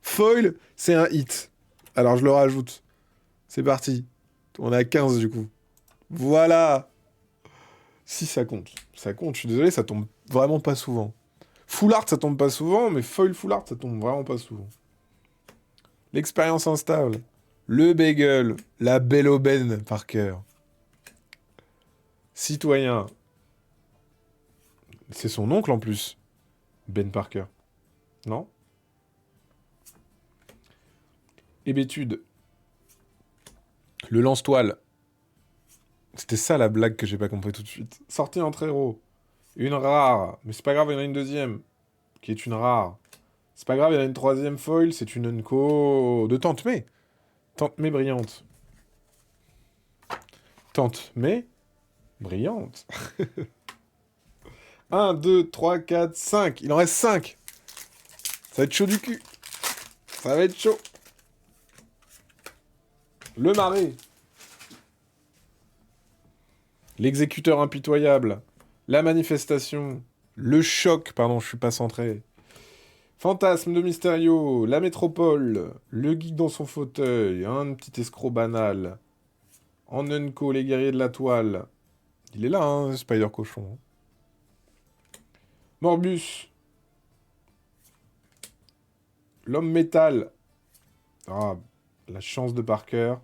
foil, c'est un hit. Alors je le rajoute. C'est parti. On est à 15 du coup. Voilà. Si ça compte. Ça compte, je suis désolé, ça tombe vraiment pas souvent. Full art, ça tombe pas souvent, mais foil full art, ça tombe vraiment pas souvent. L'expérience instable. Le bagel. La belle aubaine par cœur. Citoyen. C'est son oncle en plus. Ben Parker. Non? Hébétude. Le lance-toile. C'était ça la blague que j'ai pas compris tout de suite. Sortie entre héros. Une rare. Mais c'est pas grave, il y en a une deuxième. Qui est une rare. C'est pas grave, il y en a une troisième foil. C'est une unco de Tante May. Tante May brillante. Tante May brillante. 1, 2, 3, 4, 5. Il en reste 5. Ça va être chaud du cul. Ça va être chaud. Le marais. L'exécuteur impitoyable. La manifestation. Le choc, pardon, je suis pas centré. Fantasme de Mysterio. La métropole. Le geek dans son fauteuil. Un petit escroc banal. En Unco, les guerriers de la toile. Il est là, hein, Spider Cochon. Morbus. L'homme métal. Ah, la chance de Parker.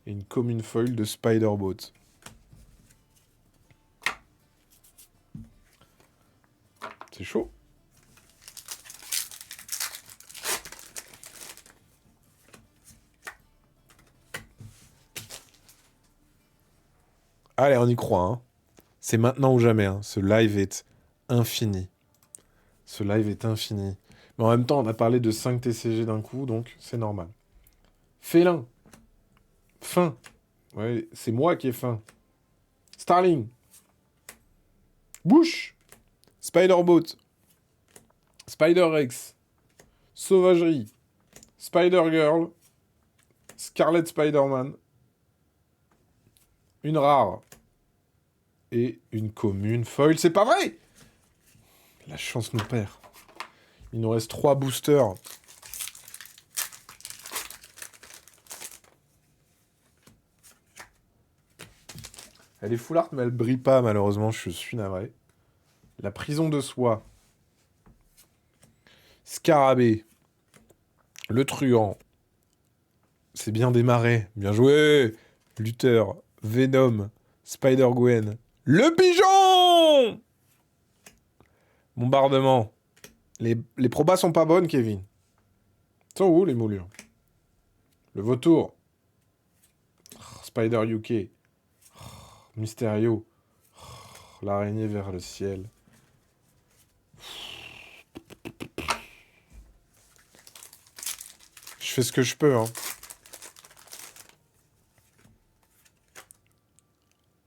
Et une commune foil de Spider-Bot. C'est chaud. Allez, on y croit, hein. C'est maintenant ou jamais, hein. Ce live est infini. Ce live est infini. Mais en même temps, on a parlé de 5 TCG d'un coup, donc c'est normal. Félin. Fin. Ouais, c'est moi qui ai faim. Starling. Bush. Spider-Bot. Spider-Rex. Sauvagerie. Spider-Girl. Scarlet Spider-Man. Une rare. Et une commune foil. C'est pas vrai! La chance nous perd. Il nous reste 3 boosters. Elle est full art, mais elle brille pas, malheureusement. Je suis navré. La prison de soie. Scarabée. Le truand. C'est bien démarré. Bien joué. Luther. Venom. Spider-Gwen. Le pigeon! Bombardement. Les probas sont pas bonnes, Kevin. Sont où, les moulures? Le vautour. Spider UK. Mysterio. L'araignée vers le ciel. Je fais ce que je peux, hein.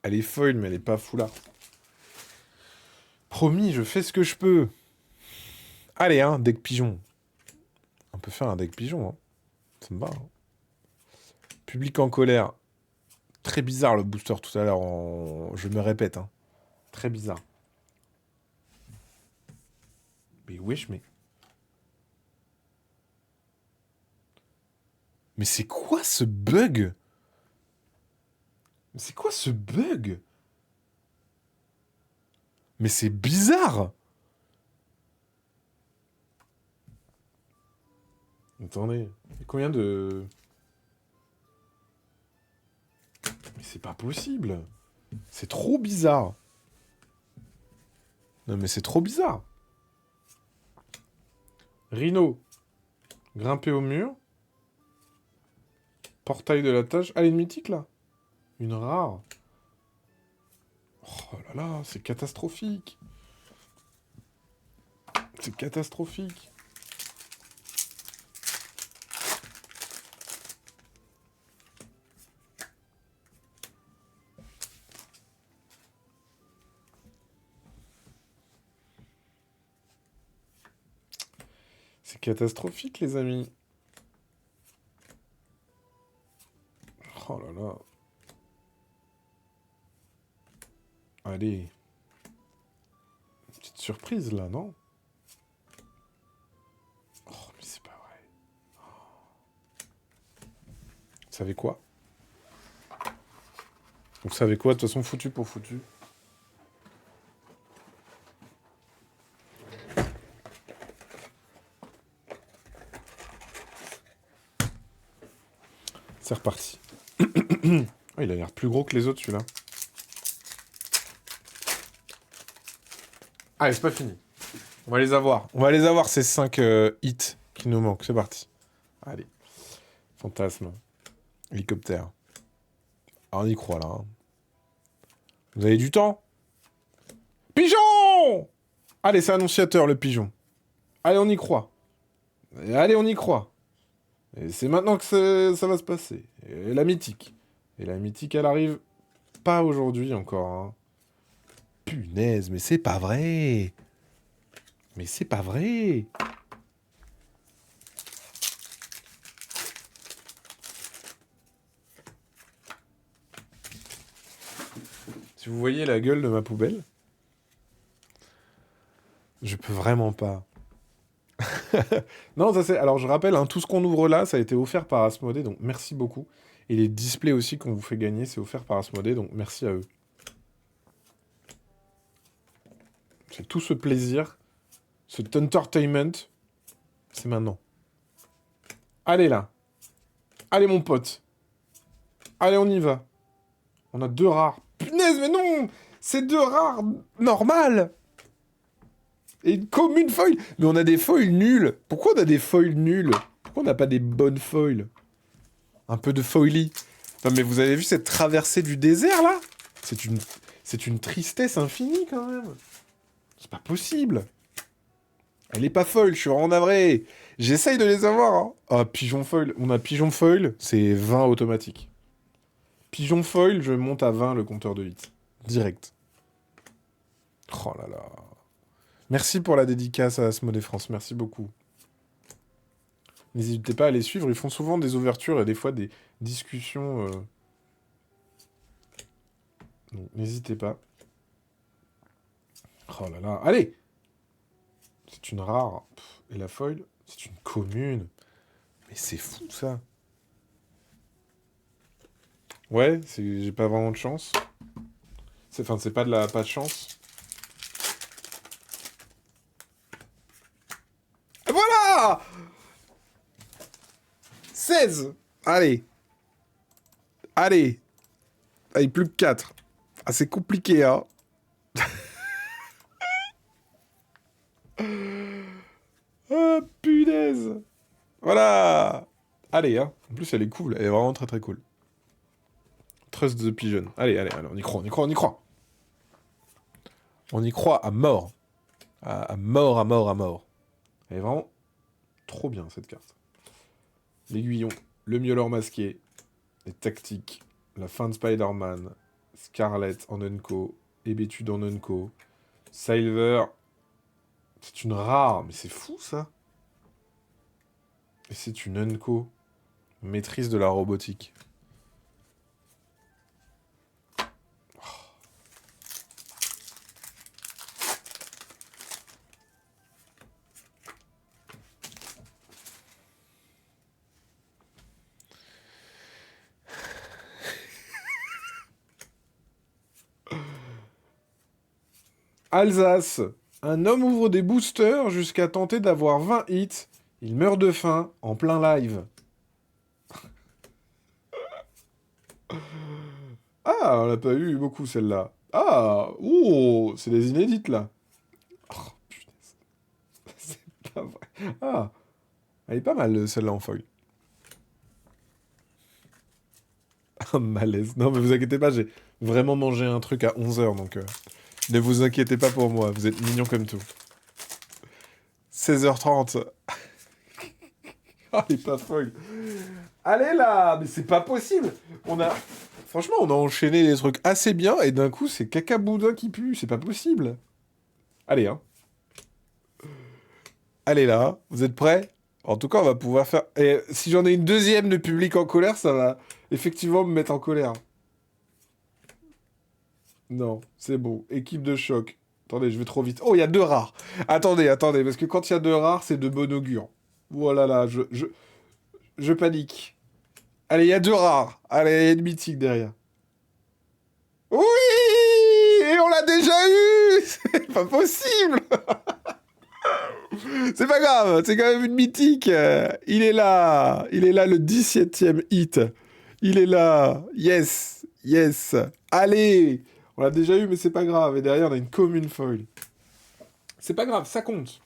Elle est foil, mais elle est pas foulard. Promis, je fais ce que je peux. Allez, hein, deck pigeon. On peut faire un deck pigeon, hein. Ça me va, hein. Public en colère. Très bizarre le booster tout à l'heure. Je me répète, hein. Très bizarre. Mais wesh, mais... Mais c'est quoi ce bug? Mais c'est quoi ce bug? Mais c'est bizarre! Attendez, il y a combien de... Mais c'est pas possible! C'est trop bizarre! Non mais c'est trop bizarre! Rhino. Grimper au mur. Portail de la tâche. Ah, elle est une mythique, là. Une rare. Oh là là, c'est catastrophique. C'est catastrophique. C'est catastrophique, les amis. Oh là là. Allez. Une petite surprise, là, non? Oh, mais c'est pas vrai. Vous savez quoi? Vous savez quoi? De toute façon, foutu pour foutu. C'est reparti. Oh, il a l'air plus gros que les autres, celui-là. Allez, c'est pas fini. On va les avoir. On va les avoir, ces 5 hits qui nous manquent. C'est parti. Allez. Fantasme. Hélicoptère. Ah, on y croit, là, hein. Vous avez du temps? Pigeon! Allez, c'est annonciateur, le pigeon. Allez, on y croit. Et allez, on y croit. Et c'est maintenant que ça va se passer. Et la mythique. Et la mythique, elle arrive pas aujourd'hui encore, hein. Punaise, mais c'est pas vrai. Mais c'est pas vrai. Si vous voyez la gueule de ma poubelle, Je peux vraiment pas. Non, ça c'est. Alors je rappelle, hein, tout ce qu'on ouvre là, ça a été offert par Asmodée, donc merci beaucoup. Et les displays aussi qu'on vous fait gagner, c'est offert par Asmodée, donc merci à eux. C'est tout ce plaisir, cet entertainment, c'est maintenant. Allez là. Allez mon pote. Allez, on y va. On a deux rares. Punaise, mais non! C'est deux rares normales! Et une commune foil! Mais on a des foils nuls! Pourquoi on a des foils nuls? Pourquoi on n'a pas des bonnes foils? Un peu de foilie. Non mais vous avez vu cette traversée du désert là? C'est une tristesse infinie quand même. C'est pas possible. Elle est pas foil, je suis vraiment navré. J'essaye de les avoir. Hein. Ah, pigeon foil. On a pigeon foil, c'est 20 automatique. Pigeon foil, je monte à 20 le compteur de hits. Direct. Oh là là. Merci pour la dédicace à Asmodée France, merci beaucoup. N'hésitez pas à les suivre, ils font souvent des ouvertures et des fois des discussions. Donc n'hésitez pas. Oh là là, allez! C'est une rare. Pff, et la foil, c'est une commune. Mais c'est fou ça. Ouais, j'ai pas vraiment de chance. Enfin, c'est pas pas de chance. Et voilà! 16! Allez! Allez! Allez, plus que 4. Ah, c'est compliqué, hein. Ah, punaise! Voilà! Allez, hein. En plus, elle est cool. Elle est vraiment très très cool. Trust the Pigeon. Allez, allez, allez, on y croit, on y croit, on y croit. On y croit à mort. À mort, à mort, à mort. Elle est vraiment trop bien, cette carte. L'aiguillon, le miauleur masqué, les tactiques, la fin de Spider-Man, Scarlet en Unco, Hébétude en Unco, Silver. C'est une rare, mais c'est fou, ça. Et c'est une Unco. Maîtrise de la robotique. Alsace. Un homme ouvre des boosters jusqu'à tenter d'avoir 20 hits. Il meurt de faim en plein live. Ah, on n'a pas eu beaucoup celle-là. Ah, oh, c'est des inédites là. Oh, putain, c'est pas vrai. Ah, elle est pas mal celle-là en foil. Un malaise. Non, mais vous inquiétez pas, j'ai vraiment mangé un truc à 11h, donc ne vous inquiétez pas pour moi, vous êtes mignons comme tout. 16h30. Ah, elle est pas folle. Allez là, mais c'est pas possible. Franchement, on a enchaîné des trucs assez bien, et d'un coup, c'est caca boudin qui pue, c'est pas possible. Allez, hein. Allez là, vous êtes prêts? En tout cas, on va pouvoir faire... Et si j'en ai une deuxième de public en colère, ça va effectivement me mettre en colère. Non, c'est bon. Équipe de choc. Attendez, je vais trop vite. Oh, il y a deux rares. Attendez, attendez, parce que quand il y a deux rares, c'est de bon augure. Voilà, là, je panique. Allez, il y a deux rares. Allez, il y a une mythique derrière. Oui! Et on l'a déjà eu! C'est pas possible! C'est pas grave, c'est quand même une mythique. Il est là. Il est là, le 17e hit. Il est là. Yes. Yes. Allez. On l'a déjà eu, mais c'est pas grave. Et derrière, on a une commune foil. C'est pas grave, ça compte.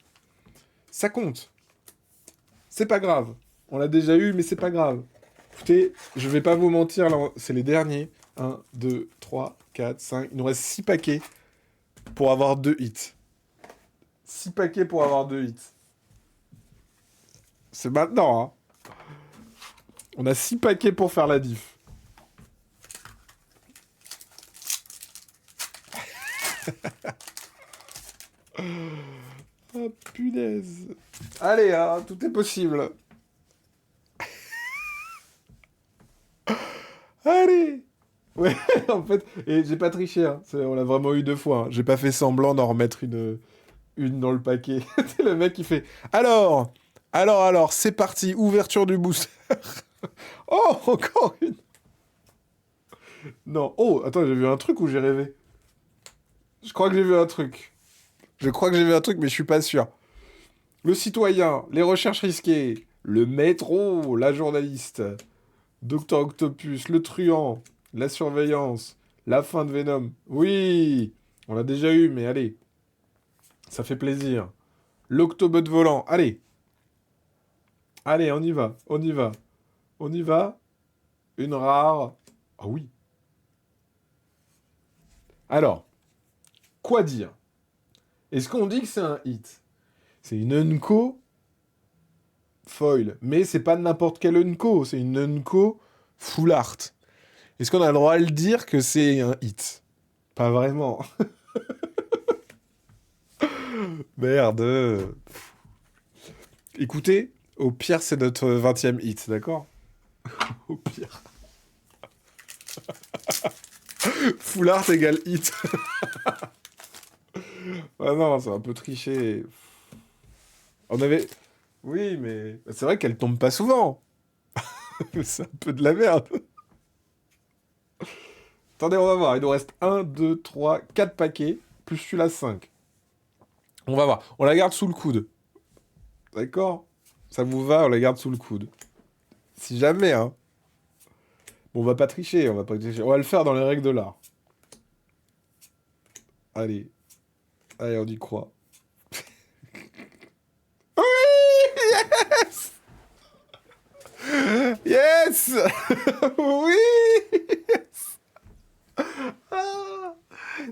Ça compte. C'est pas grave. On l'a déjà eu, mais c'est pas grave. Écoutez, je vais pas vous mentir, là, c'est les derniers. 1, 2, 3, 4, 5. Il nous reste 6 paquets pour avoir 2 hits. 6 paquets pour avoir 2 hits. C'est maintenant, hein. On a 6 paquets pour faire la diff. Oh, punaise. Allez, hein, tout est possible. Allez. Ouais, en fait, et j'ai pas triché, hein. On l'a vraiment eu deux fois. Hein. J'ai pas fait semblant d'en remettre une une dans le paquet. C'est le mec qui fait alors, c'est parti, ouverture du booster. Oh, encore une. Non, oh, attends, j'ai vu un truc ou j'ai rêvé? Je crois que j'ai vu un truc. Je crois que j'ai vu un truc, mais je suis pas sûr. Le citoyen, les recherches risquées, le métro, la journaliste, Docteur Octopus, le truand, la surveillance, la fin de Venom. Oui, on l'a déjà eu, mais allez, ça fait plaisir. L'Octobot volant, allez. Allez, on y va, on y va. On y va. Une rare. Ah oui. Alors, quoi dire? Est-ce qu'on dit que c'est un hit? C'est une Unco foil, mais c'est pas n'importe quelle Unco, c'est une Unco full art. Est-ce qu'on a le droit de le dire que c'est un hit? Pas vraiment. Merde. Écoutez, au pire, c'est notre 20e hit, d'accord? Au pire. Full art égale hit. Ah non, c'est un peu triché. On avait... Oui, mais c'est vrai qu'elle tombe pas souvent. C'est un peu de la merde. Attendez, on va voir. Il nous reste 1, 2, 3, 4 paquets, plus celui-là 5. On va voir. On la garde sous le coude. D'accord? Ça vous va? On la garde sous le coude. Si jamais, hein. Bon, on va pas tricher, on va pas tricher. On va le faire dans les règles de l'art. Allez. Allez, on y croit. Oui! Yes! Yes! Oui! Ah,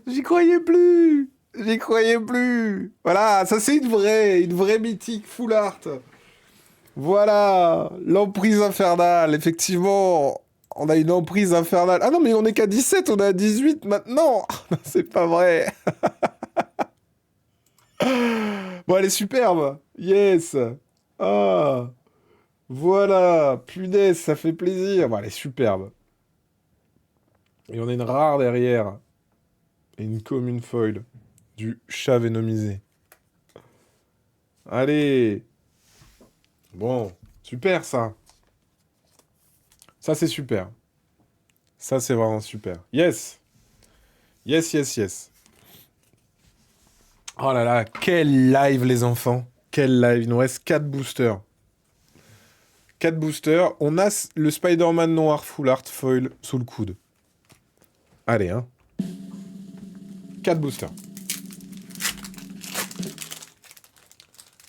j'y croyais plus! J'y croyais plus! Voilà, ça c'est une vraie mythique full art. Voilà, l'emprise infernale, effectivement. On a une emprise infernale. Ah non, mais on est qu'à 17, on est à 18 maintenant. C'est pas vrai. Bon, elle est superbe. Yes. Ah, voilà. Punaise, ça fait plaisir. Bon, elle est superbe. Et on a une rare derrière. Et une commune foil. Du chat vénomisé. Allez. Bon, super ça. Ça, c'est super. Ça, c'est vraiment super. Yes. Yes, yes, yes. Oh là là, quel live les enfants. Quel live. Il nous reste 4 boosters. 4 boosters. On a le Spider-Man noir full art foil sous le coude. Allez, hein. 4 boosters.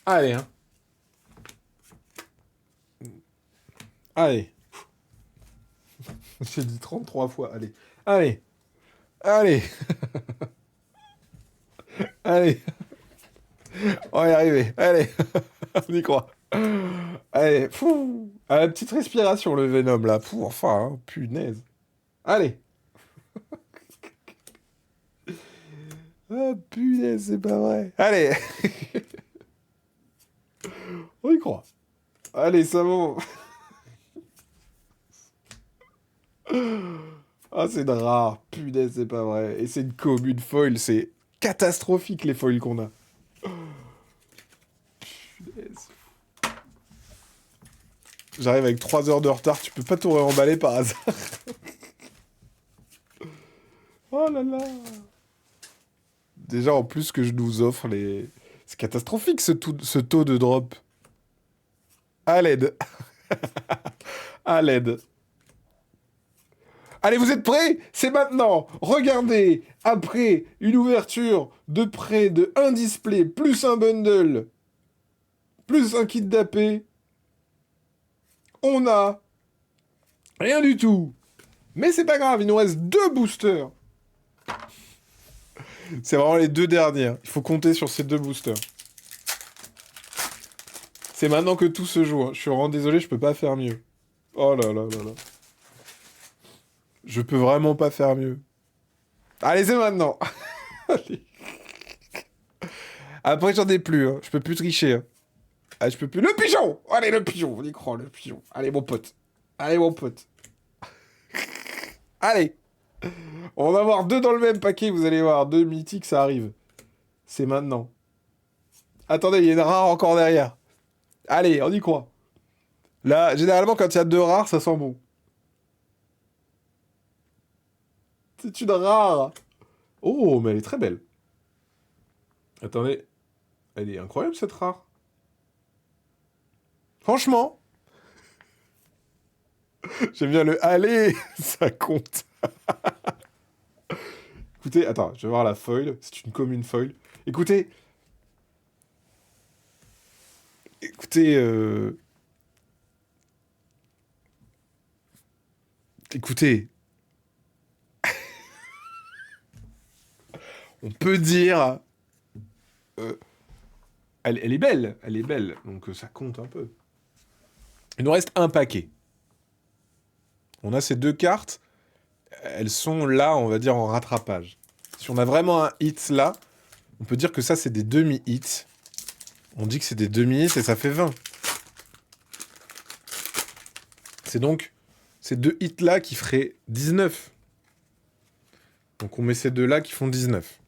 Allez, hein. Allez. J'ai dit 33 fois. Allez. Allez. Allez. Allez. On va y arriver. Allez. On y croit. Allez. Fou. Ah, petite respiration, le Venom, là. Fou, enfin, hein. Punaise. Allez. Ah, punaise, c'est pas vrai. Allez. On y croit. Allez, ça va. Ah, c'est de rare. Punaise, c'est pas vrai. Et c'est une commune foil. C'est catastrophique, les foils qu'on a. Punaise. J'arrive avec 3 heures de retard. Tu peux pas tout réemballer par hasard. Oh là là. Déjà, en plus que je nous offre les... C'est catastrophique, ce taux de drop. À l'aide. À l'aide. Allez, vous êtes prêts? C'est maintenant. Regardez, après une ouverture de près de un display, plus un bundle, plus un kit d'AP, on a rien du tout. Mais c'est pas grave, il nous reste 2 boosters. C'est vraiment les 2 derniers. Il faut compter sur ces 2 boosters. C'est maintenant que tout se joue. Je suis vraiment désolé, je peux pas faire mieux. Oh là là là là. Je peux vraiment pas faire mieux. Allez, c'est maintenant. Allez. Après, j'en ai plus. Hein. Je peux plus tricher. Hein. Ah, je peux plus. Le pigeon! Allez, le pigeon! On y croit, le pigeon. Allez, mon pote. Allez, mon pote. Allez! On va en avoir 2 dans le même paquet, vous allez voir. 2 mythiques, ça arrive. C'est maintenant. Attendez, il y a une rare encore derrière. Allez, on y croit. Là, généralement, quand il y a deux rares, ça sent bon. C'est une rare. Oh, mais elle est très belle. Attendez. Elle est incroyable, cette rare. Franchement, j'aime bien le allez, ça compte. Écoutez, attends, je vais voir la foil. C'est une commune foil. Écoutez. Écoutez, écoutez. On peut dire. euh, elle est belle. Elle est belle. Donc ça compte un peu. Il nous reste un paquet. On a ces deux cartes. Elles sont là, on va dire, en rattrapage. Si on a vraiment un hit là, on peut dire que ça, c'est des demi-hits. On dit que c'est des demi-hits et ça fait 20. C'est donc ces deux hits-là qui feraient 19. Donc on met ces deux-là qui font 19.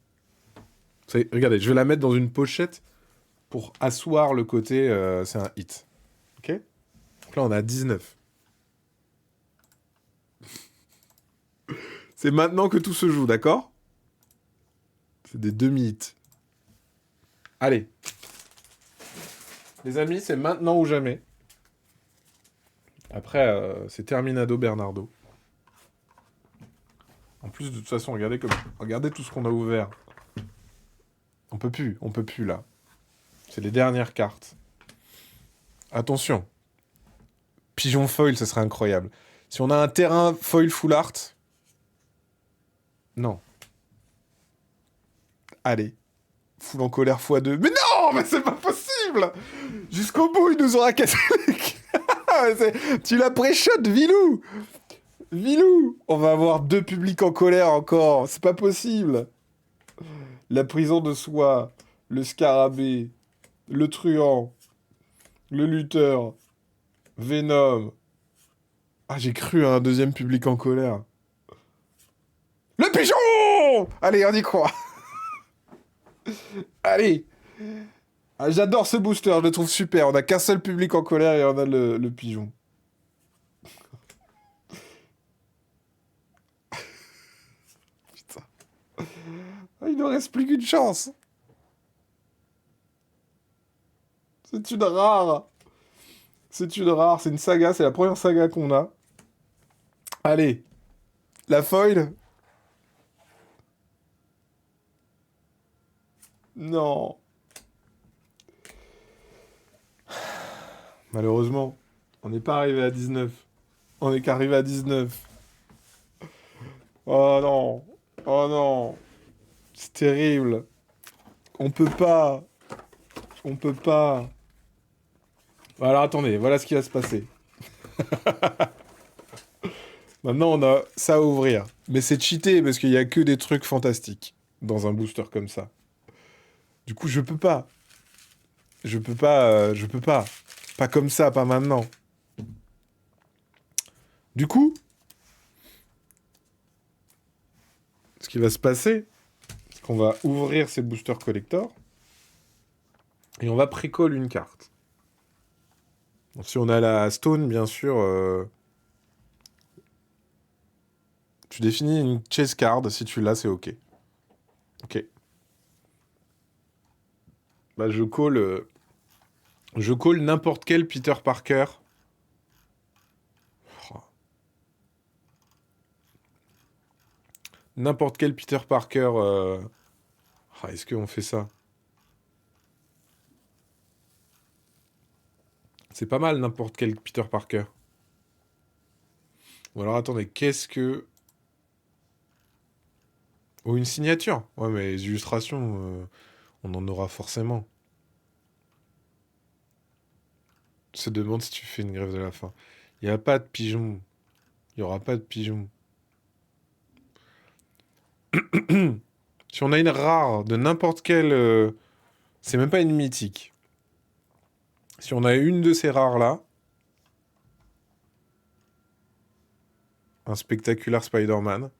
Regardez, je vais la mettre dans une pochette pour asseoir le côté c'est un hit. Ok? Donc là, on a 19. C'est maintenant que tout se joue, d'accord? C'est des demi-hits. Allez. Les amis, c'est maintenant ou jamais. Après, c'est Terminado Bernardo. En plus, de toute façon, regardez tout ce qu'on a ouvert. On peut plus là. C'est les dernières cartes. Attention. Pigeon foil, ça serait incroyable. Si on a un terrain foil full art... Non. Allez. Full en colère x2. Mais non, mais c'est pas possible. Jusqu'au bout, il nous aura cassé Tu la pré-shot, Vilou. Vilou. On va avoir deux publics en colère encore. C'est pas possible. La prison de soi. Le scarabée. Le truand. Le lutteur. Venom. Ah, j'ai cru à un deuxième public en colère. Le pigeon. Allez, on y croit. Allez. Ah, j'adore ce booster, je le trouve super. On a qu'un seul public en colère et on a le pigeon. Putain. Ah, il ne reste plus qu'une chance. C'est une rare. C'est une rare, c'est une saga, c'est la première saga qu'on a. Allez. La foil. Non. Malheureusement, on n'est pas arrivé à 19. On n'est qu'arrivé à 19. Oh non. Oh non. C'est terrible. On peut pas. On peut pas. Alors attendez, voilà ce qui va se passer. Maintenant, on a ça à ouvrir. Mais c'est cheaté parce qu'il n'y a que des trucs fantastiques dans un booster comme ça. Du coup, je peux pas. Je peux pas. Je peux pas. Pas comme ça, pas maintenant. Du coup, ce qui va se passer, c'est qu'on va ouvrir ces boosters collector et on va pré-call une carte. Donc, si on a la stone, bien sûr, tu définis une chase card. Si tu l'as, c'est OK. OK. Bah, je call n'importe quel Peter Parker. Oh. N'importe quel Peter Parker. Ah, est-ce qu'on fait ça? C'est pas mal, n'importe quel Peter Parker. Ou alors, attendez, qu'est-ce que... Ou une signature. Ouais, mais les illustrations, on en aura forcément. Se demande si tu fais une grève de la faim. Il n'y a pas de pigeon. Il n'y aura pas de pigeon. Si on a une rare de n'importe quelle... c'est même pas une mythique. Si on a une de ces rares-là, un spectaculaire Spider-Man,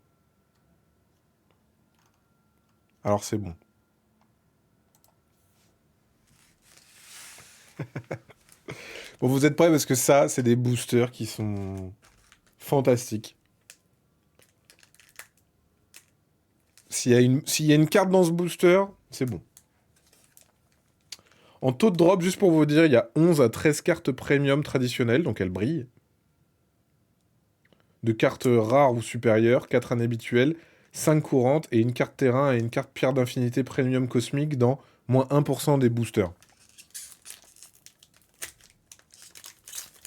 alors c'est bon. Bon, vous êtes prêts parce que ça, c'est des boosters qui sont fantastiques. S'il y a une carte dans ce booster, c'est bon. En taux de drop, juste pour vous dire, il y a 11 à 13 cartes premium traditionnelles, donc elles brillent. De cartes rares ou supérieures, 4 inhabituelles, 5 courantes et une carte terrain et une carte pierre d'infinité premium cosmique dans moins 1% des boosters.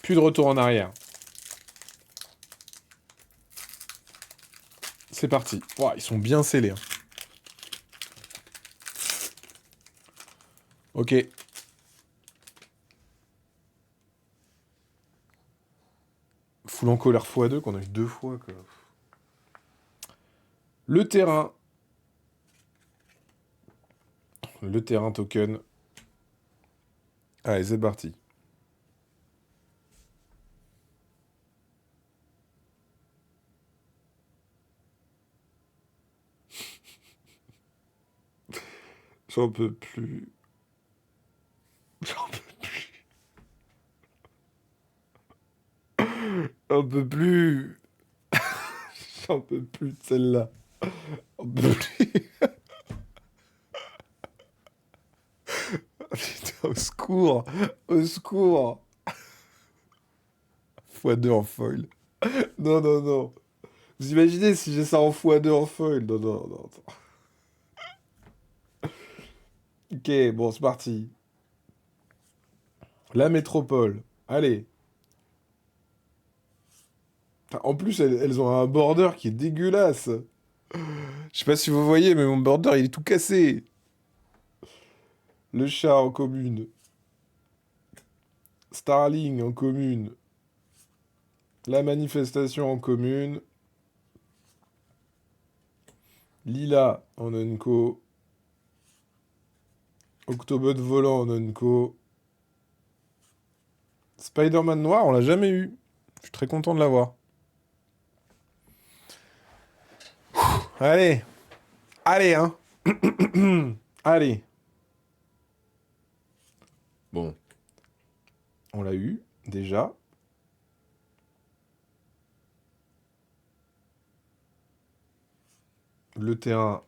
Plus de retour en arrière. C'est parti. Wow, ils sont bien scellés. Hein. Ok. Full en colère x2 qu'on a eu 2 fois. Quoi. Le terrain. Le terrain token. Allez, c'est parti. J'en peux plus. J'en peux plus. J'en peux plus. J'en peux plus de celle-là. J'en peux plus. Putain, au secours. Au secours. x2 en foil. Non, non, non. Vous imaginez si j'ai ça en x2 en foil? Non, non, non. Ok, bon, c'est parti. La métropole. Allez. En plus, elles ont un border qui est dégueulasse. Je sais pas si vous voyez, mais mon border, il est tout cassé. Le chat en commune. Starling en commune. La manifestation en commune. Lila en unco. Octobot volant en unco. Spider-Man noir, on l'a jamais eu. Je suis très content de l'avoir. Allez. Allez, hein. Allez. Bon. On l'a eu, déjà. Le terrain,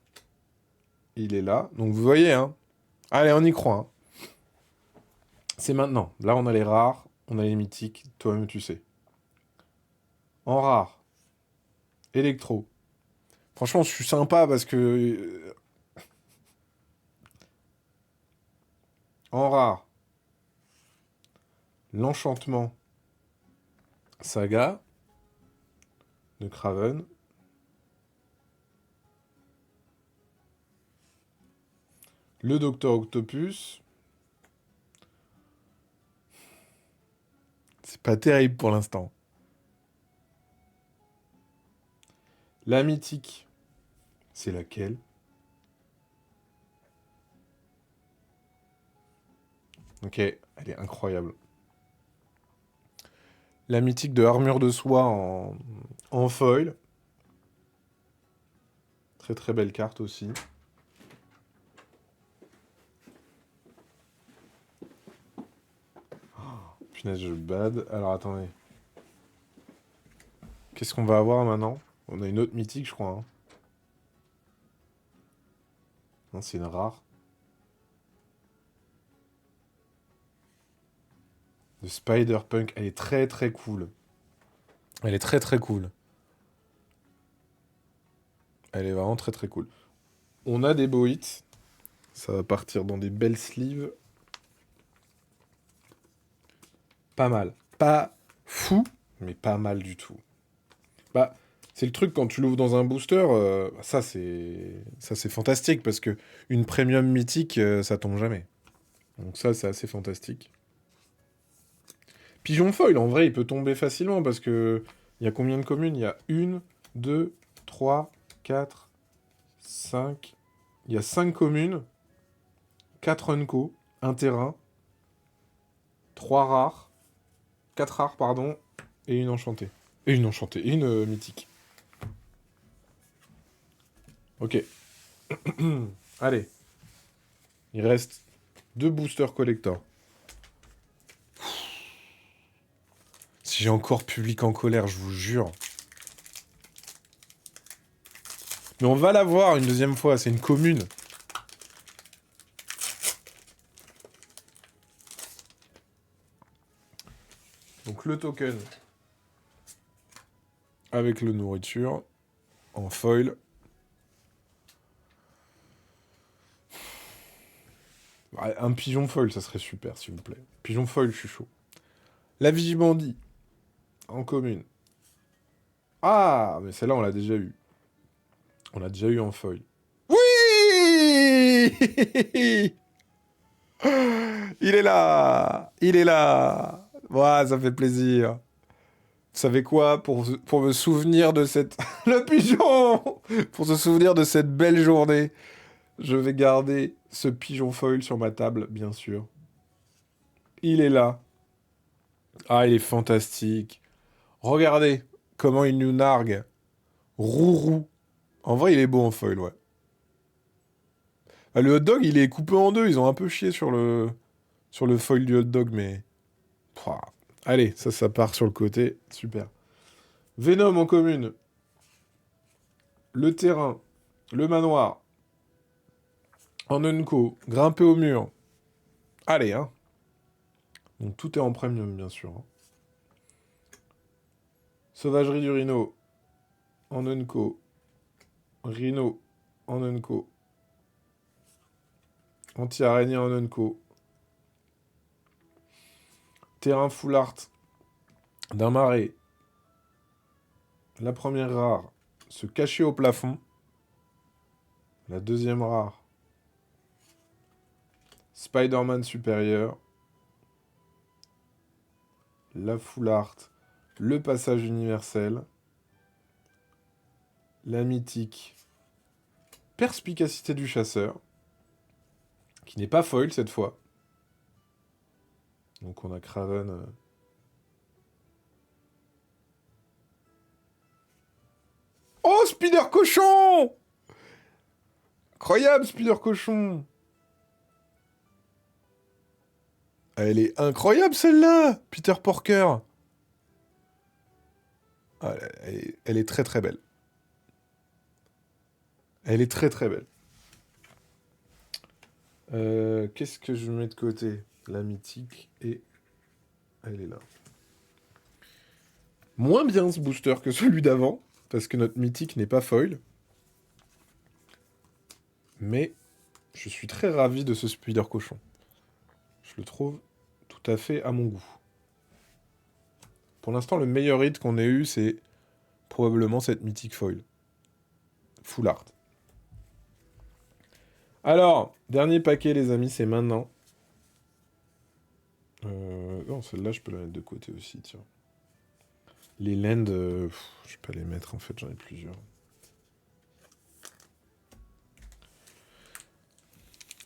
il est là. Donc vous voyez, hein. Allez, on y croit. Hein. C'est maintenant. Là, on a les rares, on a les mythiques. Toi-même, tu sais. En rare. Électro. Franchement, je suis sympa parce que... en rare. L'enchantement. Saga. De Kraven. Le Docteur Octopus. C'est pas terrible pour l'instant. La mythique. C'est laquelle? Ok, elle est incroyable. La mythique de armure de soie en foil. Très très belle carte aussi. Punaise, je bad. Alors attendez. Qu'est-ce qu'on va avoir maintenant? On a une autre mythique, je crois. Hein. Non, c'est une rare. De Spider-Punk. Elle est très très cool. Elle est très très cool. Elle est vraiment très très cool. On a des beaux hits. Ça va partir dans des belles sleeves. Pas mal. Pas fou, mais pas mal du tout. Bah, c'est le truc quand tu l'ouvres dans un booster, ça c'est fantastique parce que une premium mythique, ça tombe jamais. Donc ça c'est assez fantastique. Pigeon foil, en vrai, il peut tomber facilement parce que il y a combien de communes? Il y a 1, 2, 3, 4, 5. Il y a 5 communes, 4 unco, un terrain, 3 rares, 4 rares, pardon, et une enchantée. Et une enchantée, et une mythique. Ok. Allez. Il reste 2 boosters collector. J'ai encore public en colère, je vous jure. Mais on va la voir une deuxième fois, c'est une commune. Donc le token avec le nourriture en foil. Un pigeon foil, ça serait super, s'il vous plaît. Pigeon foil, je suis chaud. La Vigibandie en commune. Ah, mais celle-là, on l'a déjà eu. On l'a déjà eu en foil. Oui. Il est là. Il est là. Ouais, ça fait plaisir. Vous savez quoi, pour me souvenir de cette... Le pigeon. Pour se souvenir de cette belle journée, je vais garder ce pigeon foil sur ma table, bien sûr. Il est là. Ah, il est fantastique. Regardez comment il nous nargue. Rourou. En vrai, il est beau en foil, ouais. Ah, le hot dog, il est coupé en deux. Ils ont un peu chié sur le foil du hot dog, mais... Pouah. Allez, ça part sur le côté. Super. Venom en commune. Le terrain. Le manoir. En unco. Grimper au mur. Allez, hein. Donc tout est en premium, bien sûr. Hein. Sauvagerie du rhino. En unco. Rhino. En unco. Anti-araignée en unco. Terrain full art. D'un marais. La première rare. Se cacher au plafond. La deuxième rare. Spider-Man supérieur. La full art. Le passage universel. La mythique. Perspicacité du chasseur. Qui n'est pas foil cette fois. Donc on a Craven. Oh, Spider Cochon! Incroyable, Spider Cochon! Elle est incroyable celle-là, Peter Porker. Ah, elle est très très belle. Elle est très très belle. Qu'est-ce que je mets de côté? La mythique et elle est là. Moins bien ce booster que celui d'avant, parce que notre mythique n'est pas foil. Mais je suis très ravi de ce Spider Cochon. Je le trouve tout à fait à mon goût. Pour l'instant, le meilleur hit qu'on ait eu, c'est probablement cette mythique foil. Full art. Alors, dernier paquet, les amis, c'est maintenant. Non, celle-là, je peux la mettre de côté aussi, tiens. Les lands, je peux les mettre, en fait, j'en ai plusieurs.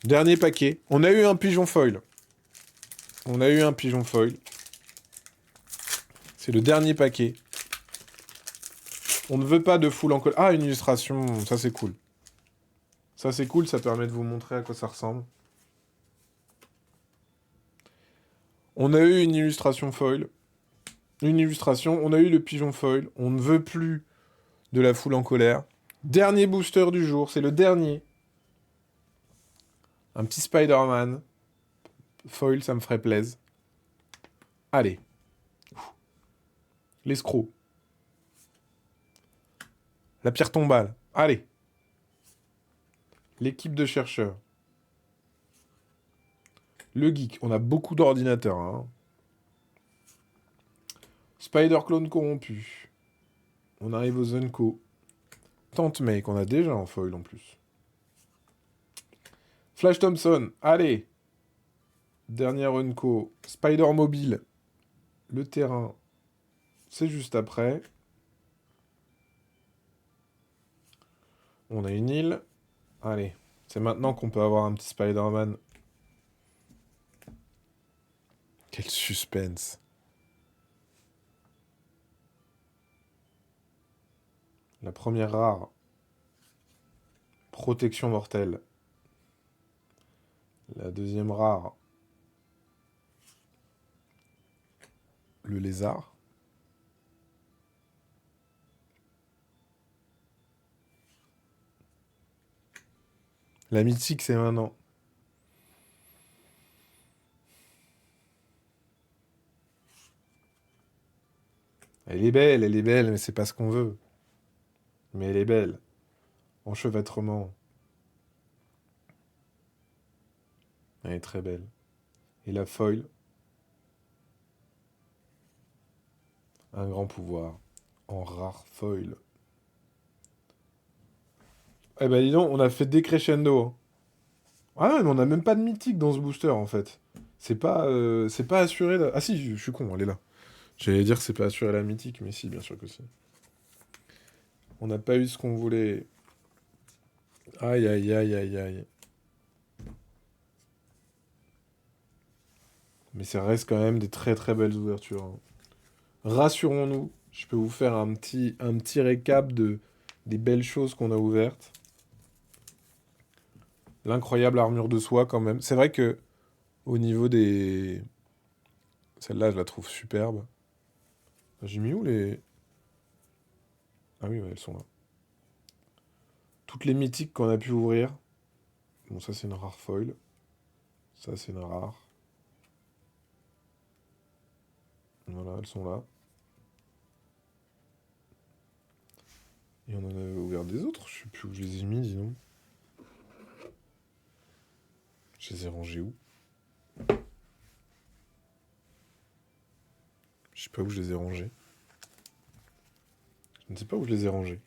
Dernier paquet. On a eu un pigeon foil. On a eu un pigeon foil. C'est le dernier paquet. On ne veut pas de full en colle. Ah, une illustration, ça c'est cool. Ça c'est cool, ça permet de vous montrer à quoi ça ressemble. On a eu une illustration foil. Une illustration, on a eu le pigeon foil. On ne veut plus de la foule en colère. Dernier booster du jour, c'est le dernier. Un petit Spider-Man. Foil, ça me ferait plaisir. Allez. L'escroc. La pierre tombale. Allez. L'équipe de chercheurs. Le geek. On a beaucoup d'ordinateurs. Hein. Spider-Clone corrompu. On arrive aux Unco. Tante May, qu'on a déjà en foil en plus. Flash Thompson. Allez. Dernière Unco. Spider Mobile. Le terrain. C'est juste après. On a une île. Allez. C'est maintenant qu'on peut avoir un petit Spider-Man. Quel suspense. La première rare. Protection mortelle. La deuxième rare. Le lézard. La mythique, c'est maintenant. Elle est belle, mais c'est pas ce qu'on veut. Mais elle est belle. Enchevêtrement. Elle est très belle. Et la foil, un grand pouvoir. En rare foil. Eh ben dis donc, on a fait décrescendo, hein. Ah ouais, mais on a même pas de mythique dans ce booster en fait. C'est pas assuré. Ah si, je suis con, elle est là. J'allais dire que c'est pas assuré la mythique, mais si, bien sûr que si. On n'a pas eu ce qu'on voulait. Aïe aïe aïe aïe aïe. Mais ça reste quand même des très très belles ouvertures, hein. Rassurons-nous, je peux vous faire un petit récap des belles choses qu'on a ouvertes. L'incroyable armure de soie quand même. C'est vrai que au niveau des... Celle-là, je la trouve superbe. J'ai mis où les... Ah oui, ouais, elles sont là. Toutes les mythiques qu'on a pu ouvrir. Bon, ça c'est une rare foil. Ça c'est une rare. Voilà, elles sont là. Et on en avait ouvert des autres. Je sais plus où je les ai mis, dis donc. Je les ai rangés où? Je sais pas où je les ai rangés. Je ne sais pas où je les ai rangés.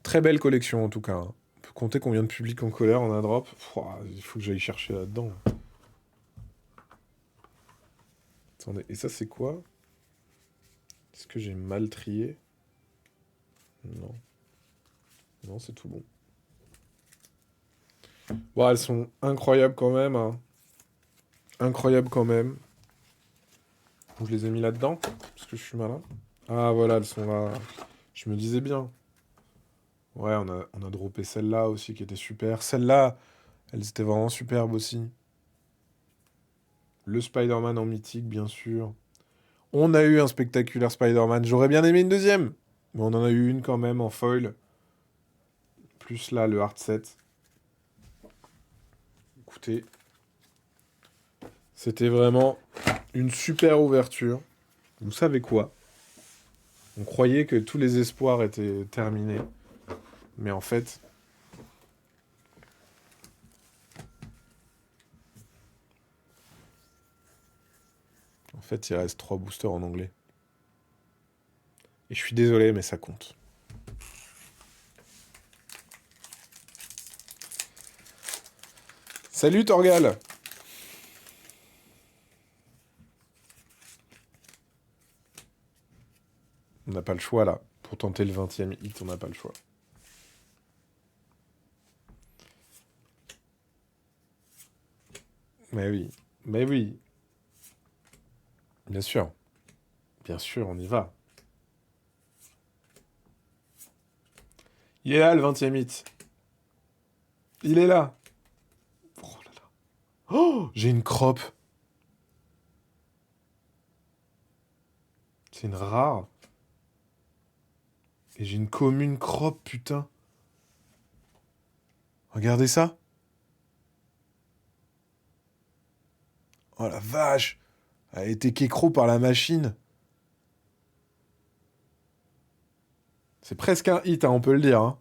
Très belle collection en tout cas, hein. On peut compter combien de publics en colère on a drop. Pouah, il faut que j'aille chercher là-dedans. Attendez, et ça c'est quoi? Est-ce que j'ai mal trié? Non. Non, c'est tout bon. Bon, elles sont incroyables quand même, hein. Incroyables quand même. Je les ai mis là-dedans, parce que je suis malin. Ah voilà, elles sont là. Je me disais bien. Ouais, on a droppé celle-là aussi qui était super. Celle-là, elles étaient vraiment superbes aussi. Le Spider-Man en mythique, bien sûr. On a eu un spectaculaire Spider-Man. J'aurais bien aimé une deuxième. Mais on en a eu une quand même en foil. Plus là, le hard set. Écoutez, c'était vraiment une super ouverture. Vous savez quoi? On croyait que tous les espoirs étaient terminés. Mais en fait, il reste 3 boosters en anglais. Et je suis désolé, mais ça compte. Salut Torgal! On n'a pas le choix là. Pour tenter le 20e hit, on n'a pas le choix. Mais oui, mais oui. Bien sûr. Bien sûr, on y va. Il est là le 20e hit. Il est là. Oh là là. Oh, j'ai une crop. C'est une rare. Et j'ai une commune crop, putain. Regardez ça. Oh la vache. Elle a été kécro par la machine. C'est presque un hit, hein, on peut le dire, hein.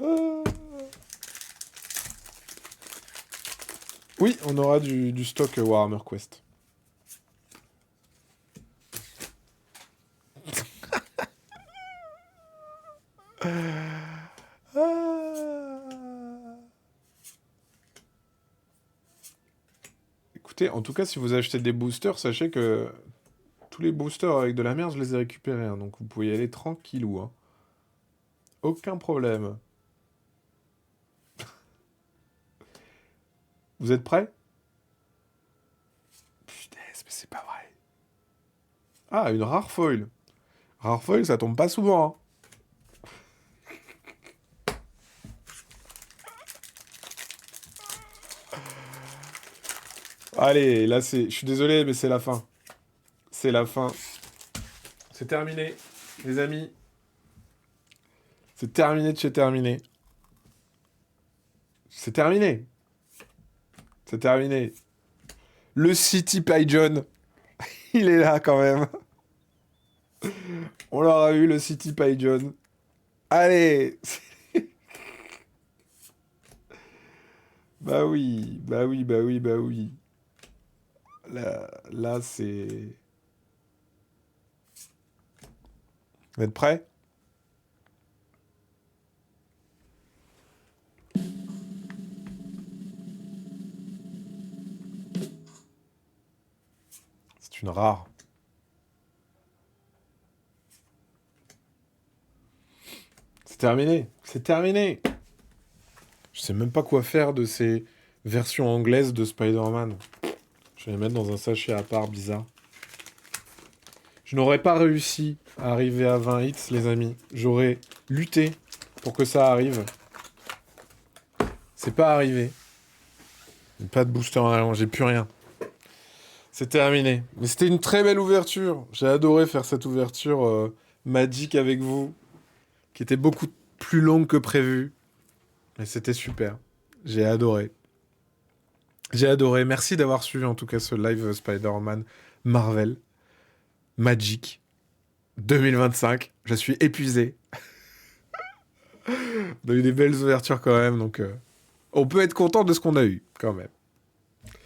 Ah. Oui, on aura du stock Warhammer Quest. Ah. Écoutez, en tout cas, si vous achetez des boosters, sachez que tous les boosters avec de la merde, je les ai récupérés, hein, donc vous pouvez y aller tranquillou, hein. Aucun problème. Vous êtes prêts? Putain, mais c'est pas vrai. Ah, une rare foil. Rare foil, ça tombe pas souvent, hein. Allez, là. Je suis désolé, mais c'est la fin. C'est la fin. C'est terminé. les amis. C'est terminé de chez terminé. C'est terminé. C'est terminé. Le City Pigeon, il est là quand même. On l'aura eu, le City Pigeon. Allez. Bah oui, bah oui, bah oui, bah oui. Là c'est... Vous êtes prêts? C'est une rare. C'est terminé. C'est terminé. Je sais même pas quoi faire de ces versions anglaises de Spider-Man. Je vais les mettre dans un sachet à part bizarre. Je n'aurais pas réussi à arriver à 20 hits, les amis. J'aurais lutté pour que ça arrive. C'est pas arrivé. Pas de booster en rien, j'ai plus rien. C'est terminé. Mais c'était une très belle ouverture. J'ai adoré faire cette ouverture Magic avec vous, qui était beaucoup plus longue que prévu. Mais c'était super. J'ai adoré. J'ai adoré. Merci d'avoir suivi en tout cas ce live Spider-Man Marvel Magic 2025. Je suis épuisé. On a eu des belles ouvertures quand même, donc on peut être content de ce qu'on a eu quand même.